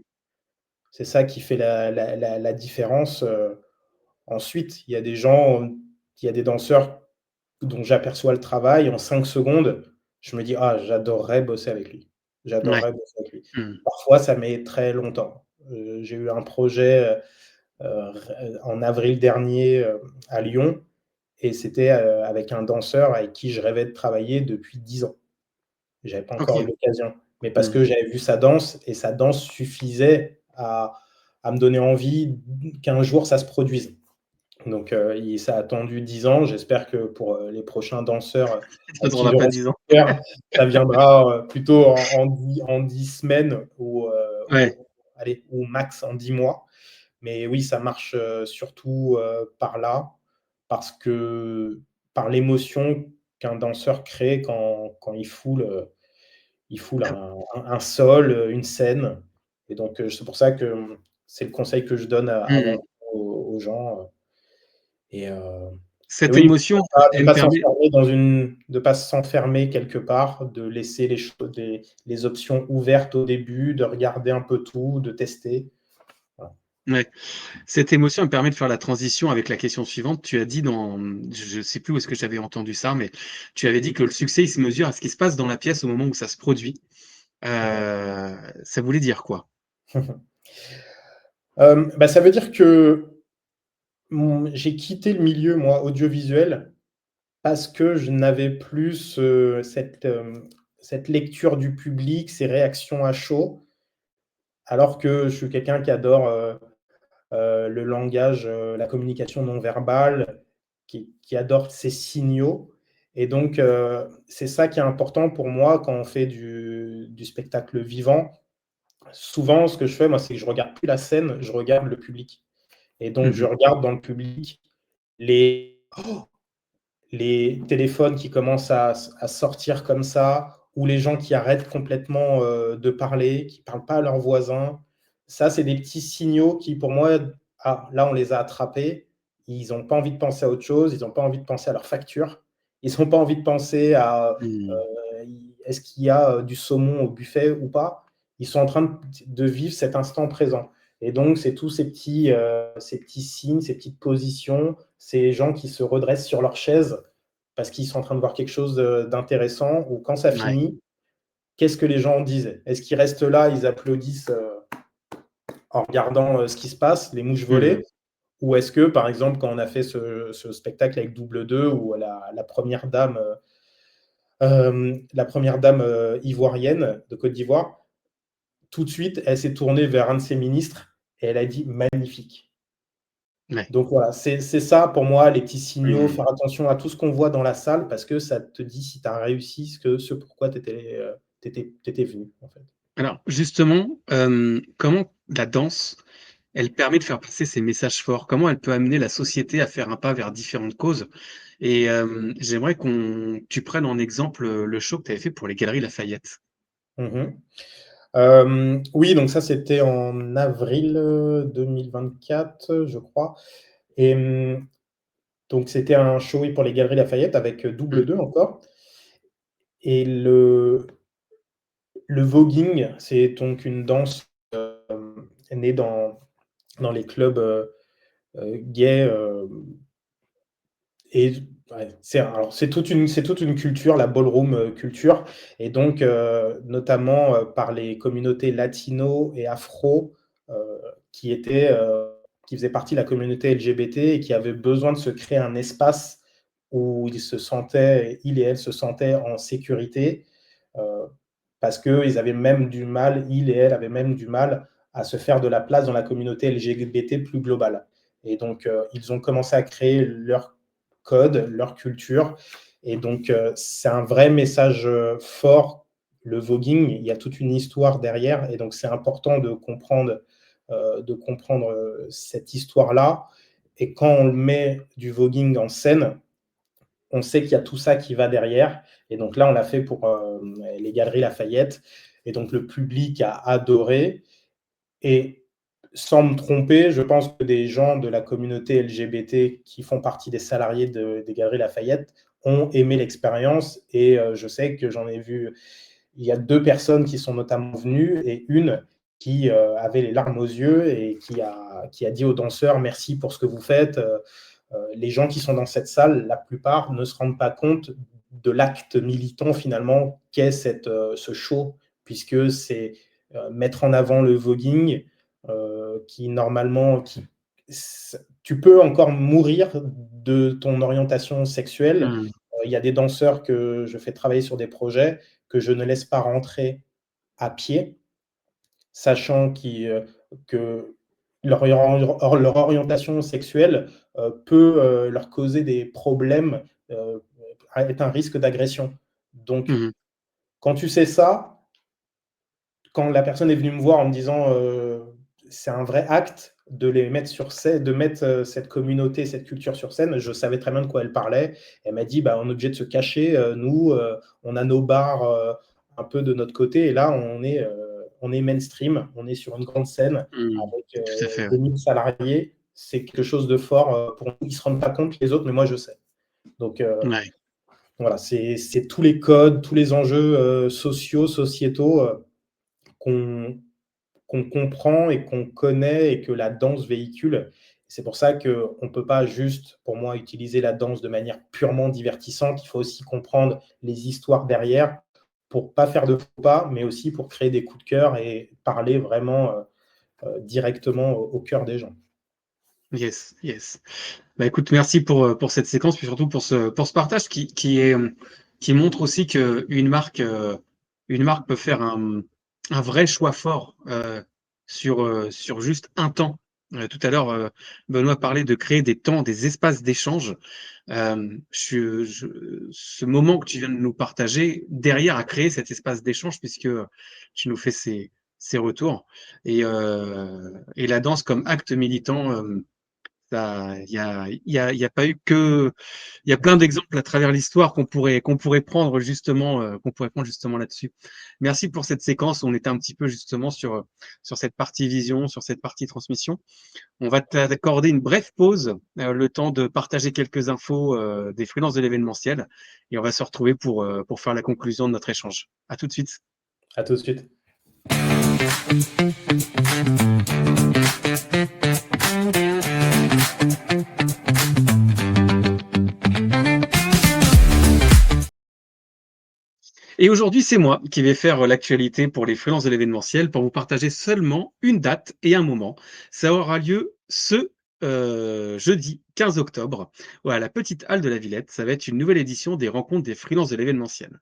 Speaker 2: la différence. Ensuite, il y a des danseurs dont j'aperçois le travail en 5 secondes, je me dis: «Ah, j'adorerais bosser avec lui.
Speaker 1: Ouais.
Speaker 2: J'adorerais bosser avec lui».
Speaker 1: Mmh.
Speaker 2: Parfois, ça met très longtemps. J'ai eu un projet, en avril dernier, à Lyon, et c'était, avec un danseur avec qui je rêvais de travailler depuis 10 ans. J'avais pas encore eu
Speaker 1: Ok.
Speaker 2: l'occasion, mais parce
Speaker 1: Mmh.
Speaker 2: que j'avais vu sa danse et sa danse suffisait à me donner envie qu'un jour ça se produise. Donc, ça a attendu 10 ans. J'espère que pour les prochains danseurs
Speaker 1: Ça
Speaker 2: à
Speaker 1: ne
Speaker 2: qui
Speaker 1: durera pas
Speaker 2: j'aurai
Speaker 1: 10 ans.
Speaker 2: souffert, ça viendra plutôt en 10 semaines ou
Speaker 1: Ouais.
Speaker 2: allez, ou max en 10 mois. Mais oui, ça marche surtout par là, parce que par l'émotion qu'un danseur crée quand il foule un sol, une scène. Et donc, c'est pour ça que c'est le conseil que je donne
Speaker 1: Mmh.
Speaker 2: avant aux gens. Et, euh, et
Speaker 1: Cette
Speaker 2: oui,
Speaker 1: émotion,
Speaker 2: de
Speaker 1: elle me
Speaker 2: pas
Speaker 1: permet
Speaker 2: s'enfermer de pas s'enfermer quelque part, de laisser les options ouvertes au début, de regarder un peu tout, de tester. Voilà.
Speaker 1: ouais, cette émotion me permet de faire la transition avec la question suivante. Tu as dit dans, je ne sais plus où est-ce que j'avais entendu ça, mais tu avais dit que le succès, il se mesure à ce qui se passe dans la pièce au moment où ça se produit. Ça voulait dire quoi?
Speaker 2: Bah, ça veut dire que j'ai quitté le milieu, moi, audiovisuel, parce que je n'avais plus cette lecture du public, ces réactions à chaud, alors que je suis quelqu'un qui adore le langage, la communication non verbale, qui adore ces signaux. Et donc, c'est ça qui est important pour moi quand on fait du spectacle vivant. Souvent, ce que je fais, moi, c'est que je regarde plus la scène, je regarde le public. Et donc, je
Speaker 1: Mmh.
Speaker 2: regarde dans le public les les téléphones qui commencent à sortir comme ça, ou les gens qui arrêtent complètement de parler, qui ne parlent pas à leurs voisins. Ça, c'est des petits signaux qui, pour moi, ah, là, on les a attrapés. Ils n'ont pas envie de penser à autre chose, ils n'ont pas envie de penser à leur facture, ils n'ont pas envie de penser à
Speaker 1: Mmh.
Speaker 2: est-ce qu'il y a du saumon au buffet ou pas. Ils sont en train de vivre cet instant présent. Et donc, c'est tous ces petits signes, ces petites positions, ces gens qui se redressent sur leur chaise parce qu'ils sont en train de voir quelque chose d'intéressant, ou quand ça
Speaker 1: Ouais.
Speaker 2: finit, qu'est-ce que les gens disaient? Est-ce qu'ils restent là, ils applaudissent en regardant ce qui se passe, les mouches
Speaker 1: Mmh.
Speaker 2: volées? Ou est-ce que, par exemple, quand on a fait ce spectacle avec Double 2, où la première dame, ivoirienne de Côte d'Ivoire, tout de suite, elle s'est tournée vers un de ses ministres et elle a dit magnifique.
Speaker 1: Ouais.
Speaker 2: Donc voilà, c'est ça pour moi, les petits signaux,
Speaker 1: Mmh.
Speaker 2: faire attention à tout ce qu'on voit dans la salle parce que ça te dit si tu as réussi ce pourquoi tu étais venu, en fait.
Speaker 1: Alors justement, comment la danse, elle permet de faire passer ces messages forts? Comment elle peut amener la société à faire un pas vers différentes causes? Et j'aimerais tu prennes en exemple, le show que tu avais fait pour les Galeries Lafayette.
Speaker 2: Mmh. Oui, donc ça, c'était en avril 2024, je crois. Et donc c'était un show, oui, pour les Galeries Lafayette avec Double
Speaker 1: Mmh.
Speaker 2: 2 encore. Et le voguing, c'est donc une danse née dans les clubs gays. Et ouais, c'est toute une culture, la ballroom culture. Et donc, notamment par les communautés latino et afro, euh, qui étaient, euh, qui faisaient partie de la communauté LGBT et qui avaient besoin de se créer un espace où ils et elles se sentaient en sécurité, euh, parce qu'ils avaient même du mal, ils et elles avaient même du mal à se faire de la place dans la communauté LGBT plus globale. Et donc, ils ont commencé à créer leur code, leur culture. Et donc, c'est un vrai message fort, le voguing. Il y a toute une histoire derrière. Et donc, c'est important de comprendre cette histoire-là. Et quand on met du voguing en scène, on sait qu'il y a tout ça qui va derrière. Et donc là, on l'a fait pour les Galeries Lafayette. Et donc, le public a adoré. Et sans me tromper, je pense que des gens de la communauté LGBT qui font partie des salariés des Galeries Lafayette ont aimé l'expérience. Et je sais que j'en ai vu, il y a 2 personnes qui sont notamment venues et une qui avait les larmes aux yeux et qui a dit aux danseurs merci pour ce que vous faites. Les gens qui sont dans cette salle, la plupart ne se rendent pas compte de l'acte militant finalement qu'est ce show, puisque c'est mettre en avant le voguing, qui normalement, tu peux encore mourir de ton orientation sexuelle.
Speaker 1: Mmh.
Speaker 2: Il y a des danseurs que je fais travailler sur des projets que je ne laisse pas rentrer à pied, sachant que leur orientation sexuelle peut leur causer des problèmes, est un risque d'agression. Donc,
Speaker 1: Mmh.
Speaker 2: quand tu sais ça, quand la personne est venue me voir en me disant c'est un vrai acte de les mettre sur scène, de mettre cette communauté, cette culture sur scène. Je savais très bien de quoi elle parlait. Elle m'a dit, bah, on est obligé de se cacher. Nous, on a nos bars un peu de notre côté. Et là, on est mainstream. On est sur une grande scène avec
Speaker 1: Tout à fait.
Speaker 2: 2000 salariés. C'est quelque chose de fort pour nous. Ils ne se rendent pas compte, les autres, mais moi, je sais. Donc,
Speaker 1: Ouais.
Speaker 2: voilà, c'est tous les codes, tous les enjeux sociaux, sociétaux qu'on comprend et qu'on connaît et que la danse véhicule. C'est pour ça qu'on ne peut pas juste, pour moi, utiliser la danse de manière purement divertissante. Il faut aussi comprendre les histoires derrière pour ne pas faire de faux pas, mais aussi pour créer des coups de cœur et parler vraiment directement au cœur des gens.
Speaker 1: Yes, yes. Bah, écoute, merci pour cette séquence, puis surtout pour ce partage qui montre aussi une marque peut faire un vrai choix fort sur juste un temps. Tout à l'heure, Benoît parlait de créer des temps, des espaces d'échange. Ce moment que tu viens de nous partager, derrière, a créé cet espace d'échange puisque tu nous fais ces retours. Et la danse comme acte militant. Il y a pas eu que, il y a plein d'exemples à travers l'histoire qu'on pourrait prendre justement là-dessus. Merci pour cette séquence. On était un petit peu justement sur cette partie vision, sur cette partie transmission. On va t'accorder une brève pause, le temps de partager quelques infos des freelances de l'événementiel, et on va se retrouver pour faire la conclusion de notre échange. À tout de suite.
Speaker 2: À tout de suite.
Speaker 1: Et aujourd'hui, c'est moi qui vais faire l'actualité pour les freelances de l'événementiel pour vous partager seulement une date et un moment. Ça aura lieu ce jeudi 15 octobre à la Petite Halle de la Villette. Ça va être une nouvelle édition des rencontres des freelances de l'événementiel.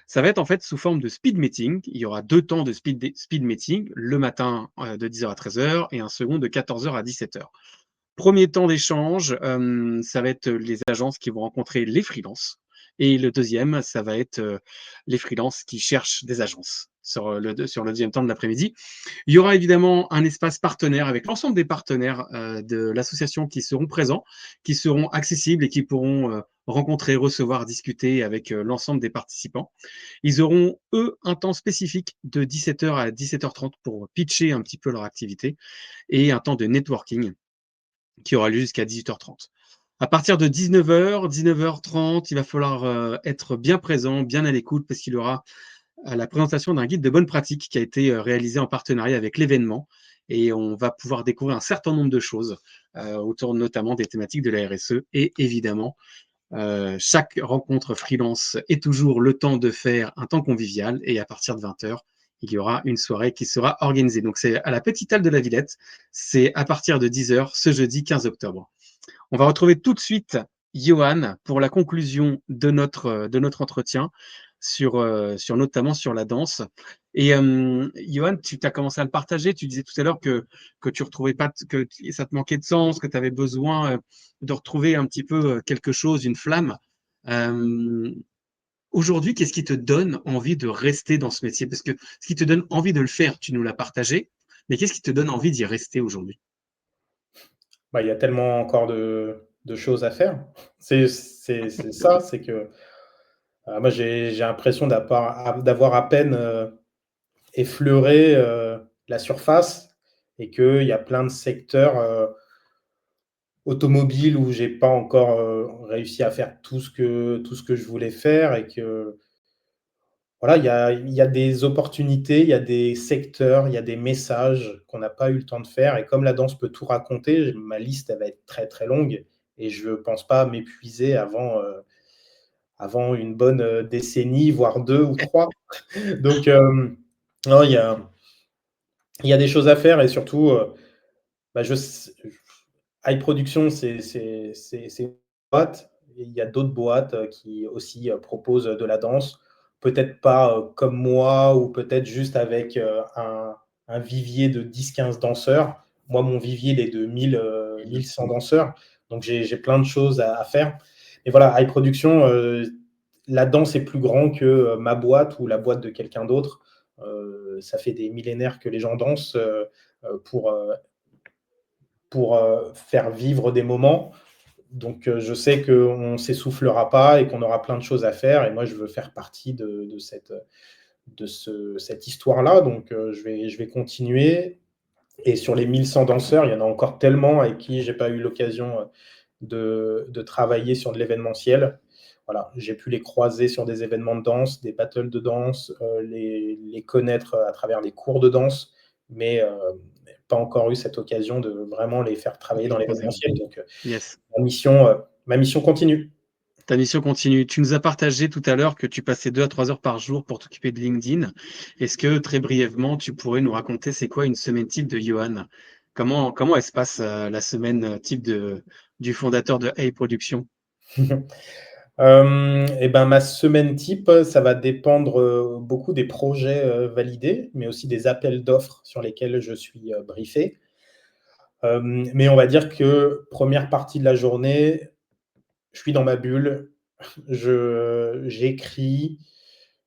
Speaker 1: Ça va être en fait sous forme de speed meeting. Il y aura 2 temps de speed meeting, le matin de 10h à 13h et un second de 14h à 17h. Premier temps d'échange, ça va être les agences qui vont rencontrer les freelances. Et le deuxième, ça va être les freelances qui cherchent des agences sur le deuxième temps de l'après-midi. Il y aura évidemment un espace partenaire avec l'ensemble des partenaires de l'association qui seront présents, qui seront accessibles et qui pourront rencontrer, recevoir, discuter avec l'ensemble des participants. Ils auront, eux, un temps spécifique de 17h à 17h30 pour pitcher un petit peu leur activité et un temps de networking qui aura lieu jusqu'à 18h30. À partir de 19h, 19h30, il va falloir être bien présent, bien à l'écoute, parce qu'il y aura la présentation d'un guide de bonne pratique qui a été réalisé en partenariat avec l'événement. Et on va pouvoir découvrir un certain nombre de choses autour notamment des thématiques de la RSE. Et évidemment, chaque rencontre freelance est toujours le temps de faire un temps convivial. Et à partir de 20h, il y aura une soirée qui sera organisée. Donc c'est à la Petite Halle de la Villette. C'est à partir de 10h ce jeudi 15 octobre. On va retrouver tout de suite Johan pour la conclusion de notre entretien sur notamment sur la danse. Et Johan, tu as commencé à le partager. Tu disais tout à l'heure que tu retrouvais pas, que ça te manquait de sens, que tu avais besoin de retrouver un petit peu quelque chose, une flamme. Aujourd'hui, qu'est-ce qui te donne envie de rester dans ce métier? Parce que ce qui te donne envie de le faire, tu nous l'as partagé, mais qu'est-ce qui te donne envie d'y rester aujourd'hui?
Speaker 2: Bah, il y a tellement encore de choses à faire. C'est ça, c'est que moi, j'ai l'impression d'avoir à peine effleuré la surface et qu'il y a plein de secteurs automobiles où j'ai pas encore réussi à faire tout ce que je voulais faire et que voilà, il y a des opportunités, il y a des secteurs, il y a des messages qu'on n'a pas eu le temps de faire et comme la danse peut tout raconter, ma liste, elle va être très, très longue et je ne pense pas m'épuiser avant une bonne décennie, voire 2 ou 3. Donc, non, il y a des choses à faire et surtout, bah, iProduction, c'est une boîte. Et il y a d'autres boîtes qui aussi proposent de la danse. Peut-être pas comme moi ou peut-être juste avec un vivier de 10-15 danseurs. Moi, mon vivier, il est de 1100 danseurs. Donc, j'ai plein de choses à faire. Et voilà, iProduction, la danse est plus grand que ma boîte ou la boîte de quelqu'un d'autre. Ça fait des millénaires que les gens dansent. pour faire vivre des moments. Donc, je sais qu'on ne s'essoufflera pas et qu'on aura plein de choses à faire. Et moi, je veux faire partie de cette histoire-là. Donc, je vais continuer. Et sur les 1100 danseurs, il y en a encore tellement avec qui je n'ai pas eu l'occasion de travailler sur de l'événementiel. Voilà, j'ai pu les croiser sur des événements de danse, des battles de danse, les connaître à travers des cours de danse, mais pas encore eu cette occasion de vraiment les faire travailler dans l'événementiel. Donc,
Speaker 1: Yes.
Speaker 2: ma mission continue.
Speaker 1: Ta mission continue. Tu nous as partagé tout à l'heure que tu passais 2 à 3 heures par jour pour t'occuper de LinkedIn. Est-ce que très brièvement, tu pourrais nous raconter c'est quoi une semaine type de Johan? Comment elle se passe la semaine type du fondateur de Hey Production?
Speaker 2: Et ben, ma semaine type, ça va dépendre beaucoup des projets validés, mais aussi des appels d'offres sur lesquels je suis briefé. Mais on va dire que première partie de la journée, je suis dans ma bulle, j'écris,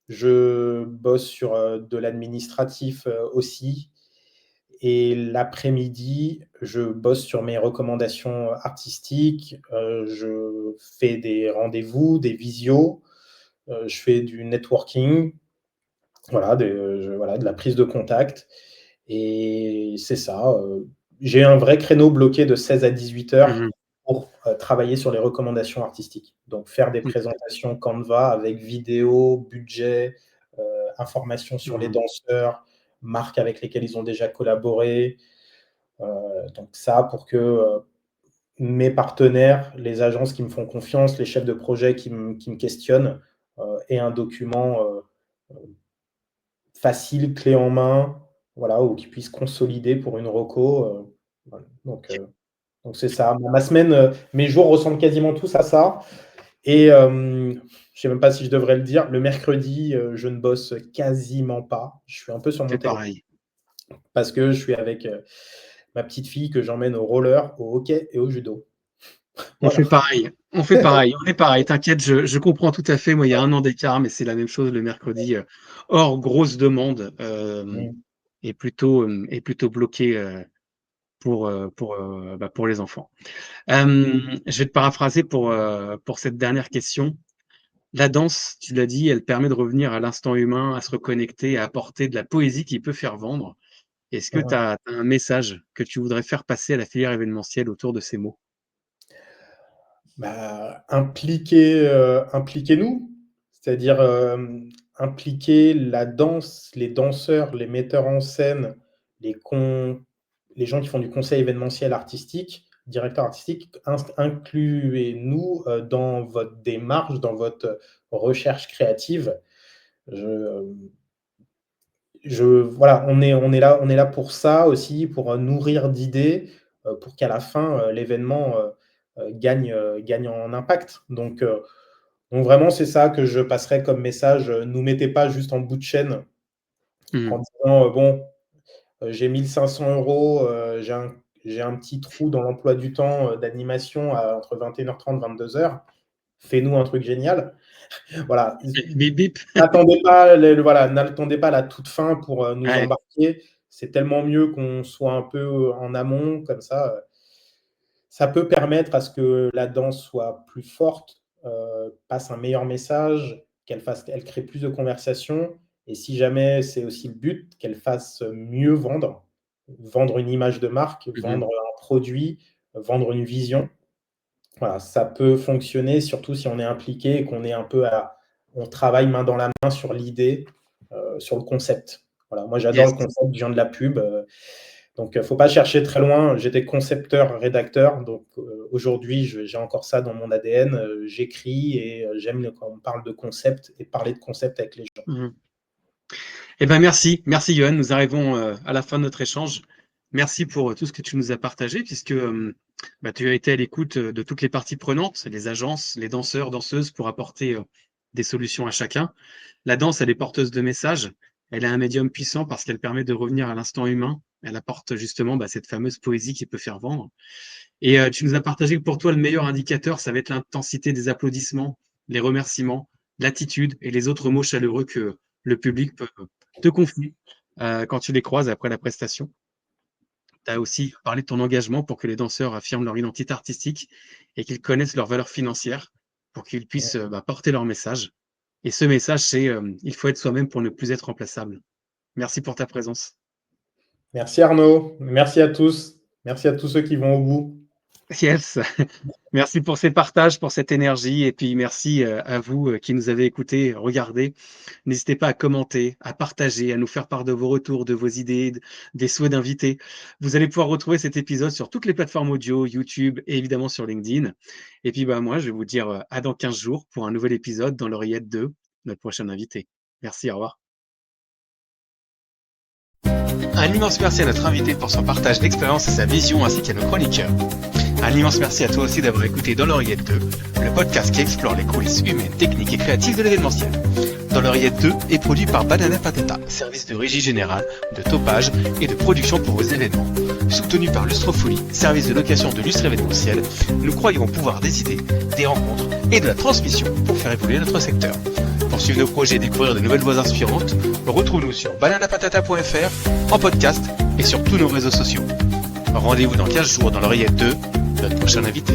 Speaker 2: je bosse sur de l'administratif aussi. Et l'après-midi, je bosse sur mes recommandations artistiques, je fais des rendez-vous, des visios, je fais du networking, voilà, de la prise de contact. Et c'est ça. J'ai un vrai créneau bloqué de 16 à 18 heures
Speaker 1: Mhm.
Speaker 2: pour travailler sur les recommandations artistiques. Donc, faire des présentations Canva avec vidéo, budget, informations sur les
Speaker 1: Mhm.
Speaker 2: danseurs, marques avec lesquelles ils ont déjà collaboré. Donc, ça, pour que mes partenaires, les agences qui me font confiance, les chefs de projet qui me questionnent, aient un document facile, clé en main, voilà, ou qui puisse consolider pour une reco. Voilà. Donc c'est ça. Ma semaine, mes jours ressemblent quasiment tous à ça. Et je ne sais même pas si je devrais le dire, le mercredi, je ne bosse quasiment pas. Je suis un peu sur mon
Speaker 1: C'est
Speaker 2: téléphone
Speaker 1: pareil.
Speaker 2: parce que je suis avec ma petite fille que j'emmène au roller, au hockey et au judo.
Speaker 1: On
Speaker 2: Voilà.
Speaker 1: fait pareil. On fait pareil. On est pareil. T'inquiète, je comprends tout à fait. Moi, il y a 1 an d'écart, mais c'est la même chose le mercredi. Hors grosse demande et plutôt bloqué pour les enfants. Je vais te paraphraser pour cette dernière question. La danse, tu l'as dit, elle permet de revenir à l'instant humain, à se reconnecter, à apporter de la poésie qui peut faire vendre. Est-ce que tu as un message que tu voudrais faire passer à la filière événementielle autour de ces mots?
Speaker 2: Bah, impliquez-nous, c'est-à-dire impliquer la danse, les danseurs, les metteurs en scène, les gens qui font du conseil événementiel artistique, directeur artistique, incluez-nous dans votre démarche, dans votre recherche créative. Je, voilà, on est là pour ça aussi, pour nourrir d'idées, pour qu'à la fin, l'événement gagne en impact. Donc vraiment, c'est ça que je passerai comme message. Nous mettez pas juste en bout de chaîne en
Speaker 1: Mmh.
Speaker 2: disant bon, j'ai 1500 euros, j'ai un petit trou dans l'emploi du temps d'animation entre 21h30 et 22h. Fais-nous un truc génial. Voilà.
Speaker 1: Bip bip.
Speaker 2: N'attendez pas la toute fin pour nous
Speaker 1: Ouais.
Speaker 2: embarquer. C'est tellement mieux qu'on soit un peu en amont, comme ça. Ça peut permettre à ce que la danse soit plus forte, passe un meilleur message, qu'elle crée plus de conversations. Et si jamais c'est aussi le but, qu'elle fasse mieux vendre une image de marque,
Speaker 1: Mmh.
Speaker 2: vendre un produit, vendre une vision. Voilà, ça peut fonctionner, surtout si on est impliqué et qu'on est un peu on travaille main dans la main sur l'idée, sur le concept. Voilà, moi j'adore
Speaker 1: Yes.
Speaker 2: le concept, je viens de la pub, donc faut pas chercher très loin. J'étais concepteur, rédacteur, donc aujourd'hui j'ai encore ça dans mon ADN. J'écris et j'aime quand on parle de concept et parler de concept avec les gens.
Speaker 1: Mmh. Eh ben merci, merci Johan. Nous arrivons à la fin de notre échange. Merci pour tout ce que tu nous as partagé, puisque tu as été à l'écoute de toutes les parties prenantes, les agences, les danseurs, danseuses, pour apporter des solutions à chacun. La danse, elle est porteuse de messages. Elle a un médium puissant parce qu'elle permet de revenir à l'instant humain. Elle apporte justement cette fameuse poésie qui peut faire vendre. Et tu nous as partagé que pour toi, le meilleur indicateur, ça va être l'intensité des applaudissements, les remerciements, l'attitude et les autres mots chaleureux que le public peut te confier quand tu les croises après la prestation. Tu as aussi parlé de ton engagement pour que les danseurs affirment leur identité artistique et qu'ils connaissent leurs valeurs financières pour qu'ils puissent porter leur message. Et ce message, c'est il faut être soi-même pour ne plus être remplaçable. Merci pour ta présence.
Speaker 2: Merci Arnaud, merci à tous. Merci à tous ceux qui vont au bout.
Speaker 1: Yes, merci pour ces partages, pour cette énergie et puis merci à vous qui nous avez écoutés, regardez. N'hésitez pas à commenter, à partager, à nous faire part de vos retours, de vos idées, des souhaits d'invités. Vous allez pouvoir retrouver cet épisode sur toutes les plateformes audio, YouTube et évidemment sur LinkedIn. Et puis moi, je vais vous dire à dans 15 jours pour un nouvel épisode dans l'oreillette de notre prochain invité. Merci, au revoir. Un immense merci à notre invité pour son partage d'expérience et sa vision ainsi qu'à nos chroniqueurs. Un immense merci à toi aussi d'avoir écouté Dans l'oreillette 2, le podcast qui explore les coulisses humaines, techniques et créatives de l'événementiel. Dans l'oreillette 2 est produit par Banana Patata, service de régie générale, de topage et de production pour vos événements. Soutenu par Lustrofolie, service de location de lustres événementiels, nous croyons pouvoir décider des rencontres et de la transmission pour faire évoluer notre secteur. Pour suivre nos projets et découvrir de nouvelles voix inspirantes, retrouve-nous sur bananapatata.fr, en podcast et sur tous nos réseaux sociaux. Rendez-vous dans 15 jours dans l'oreillette 2, notre prochain invité.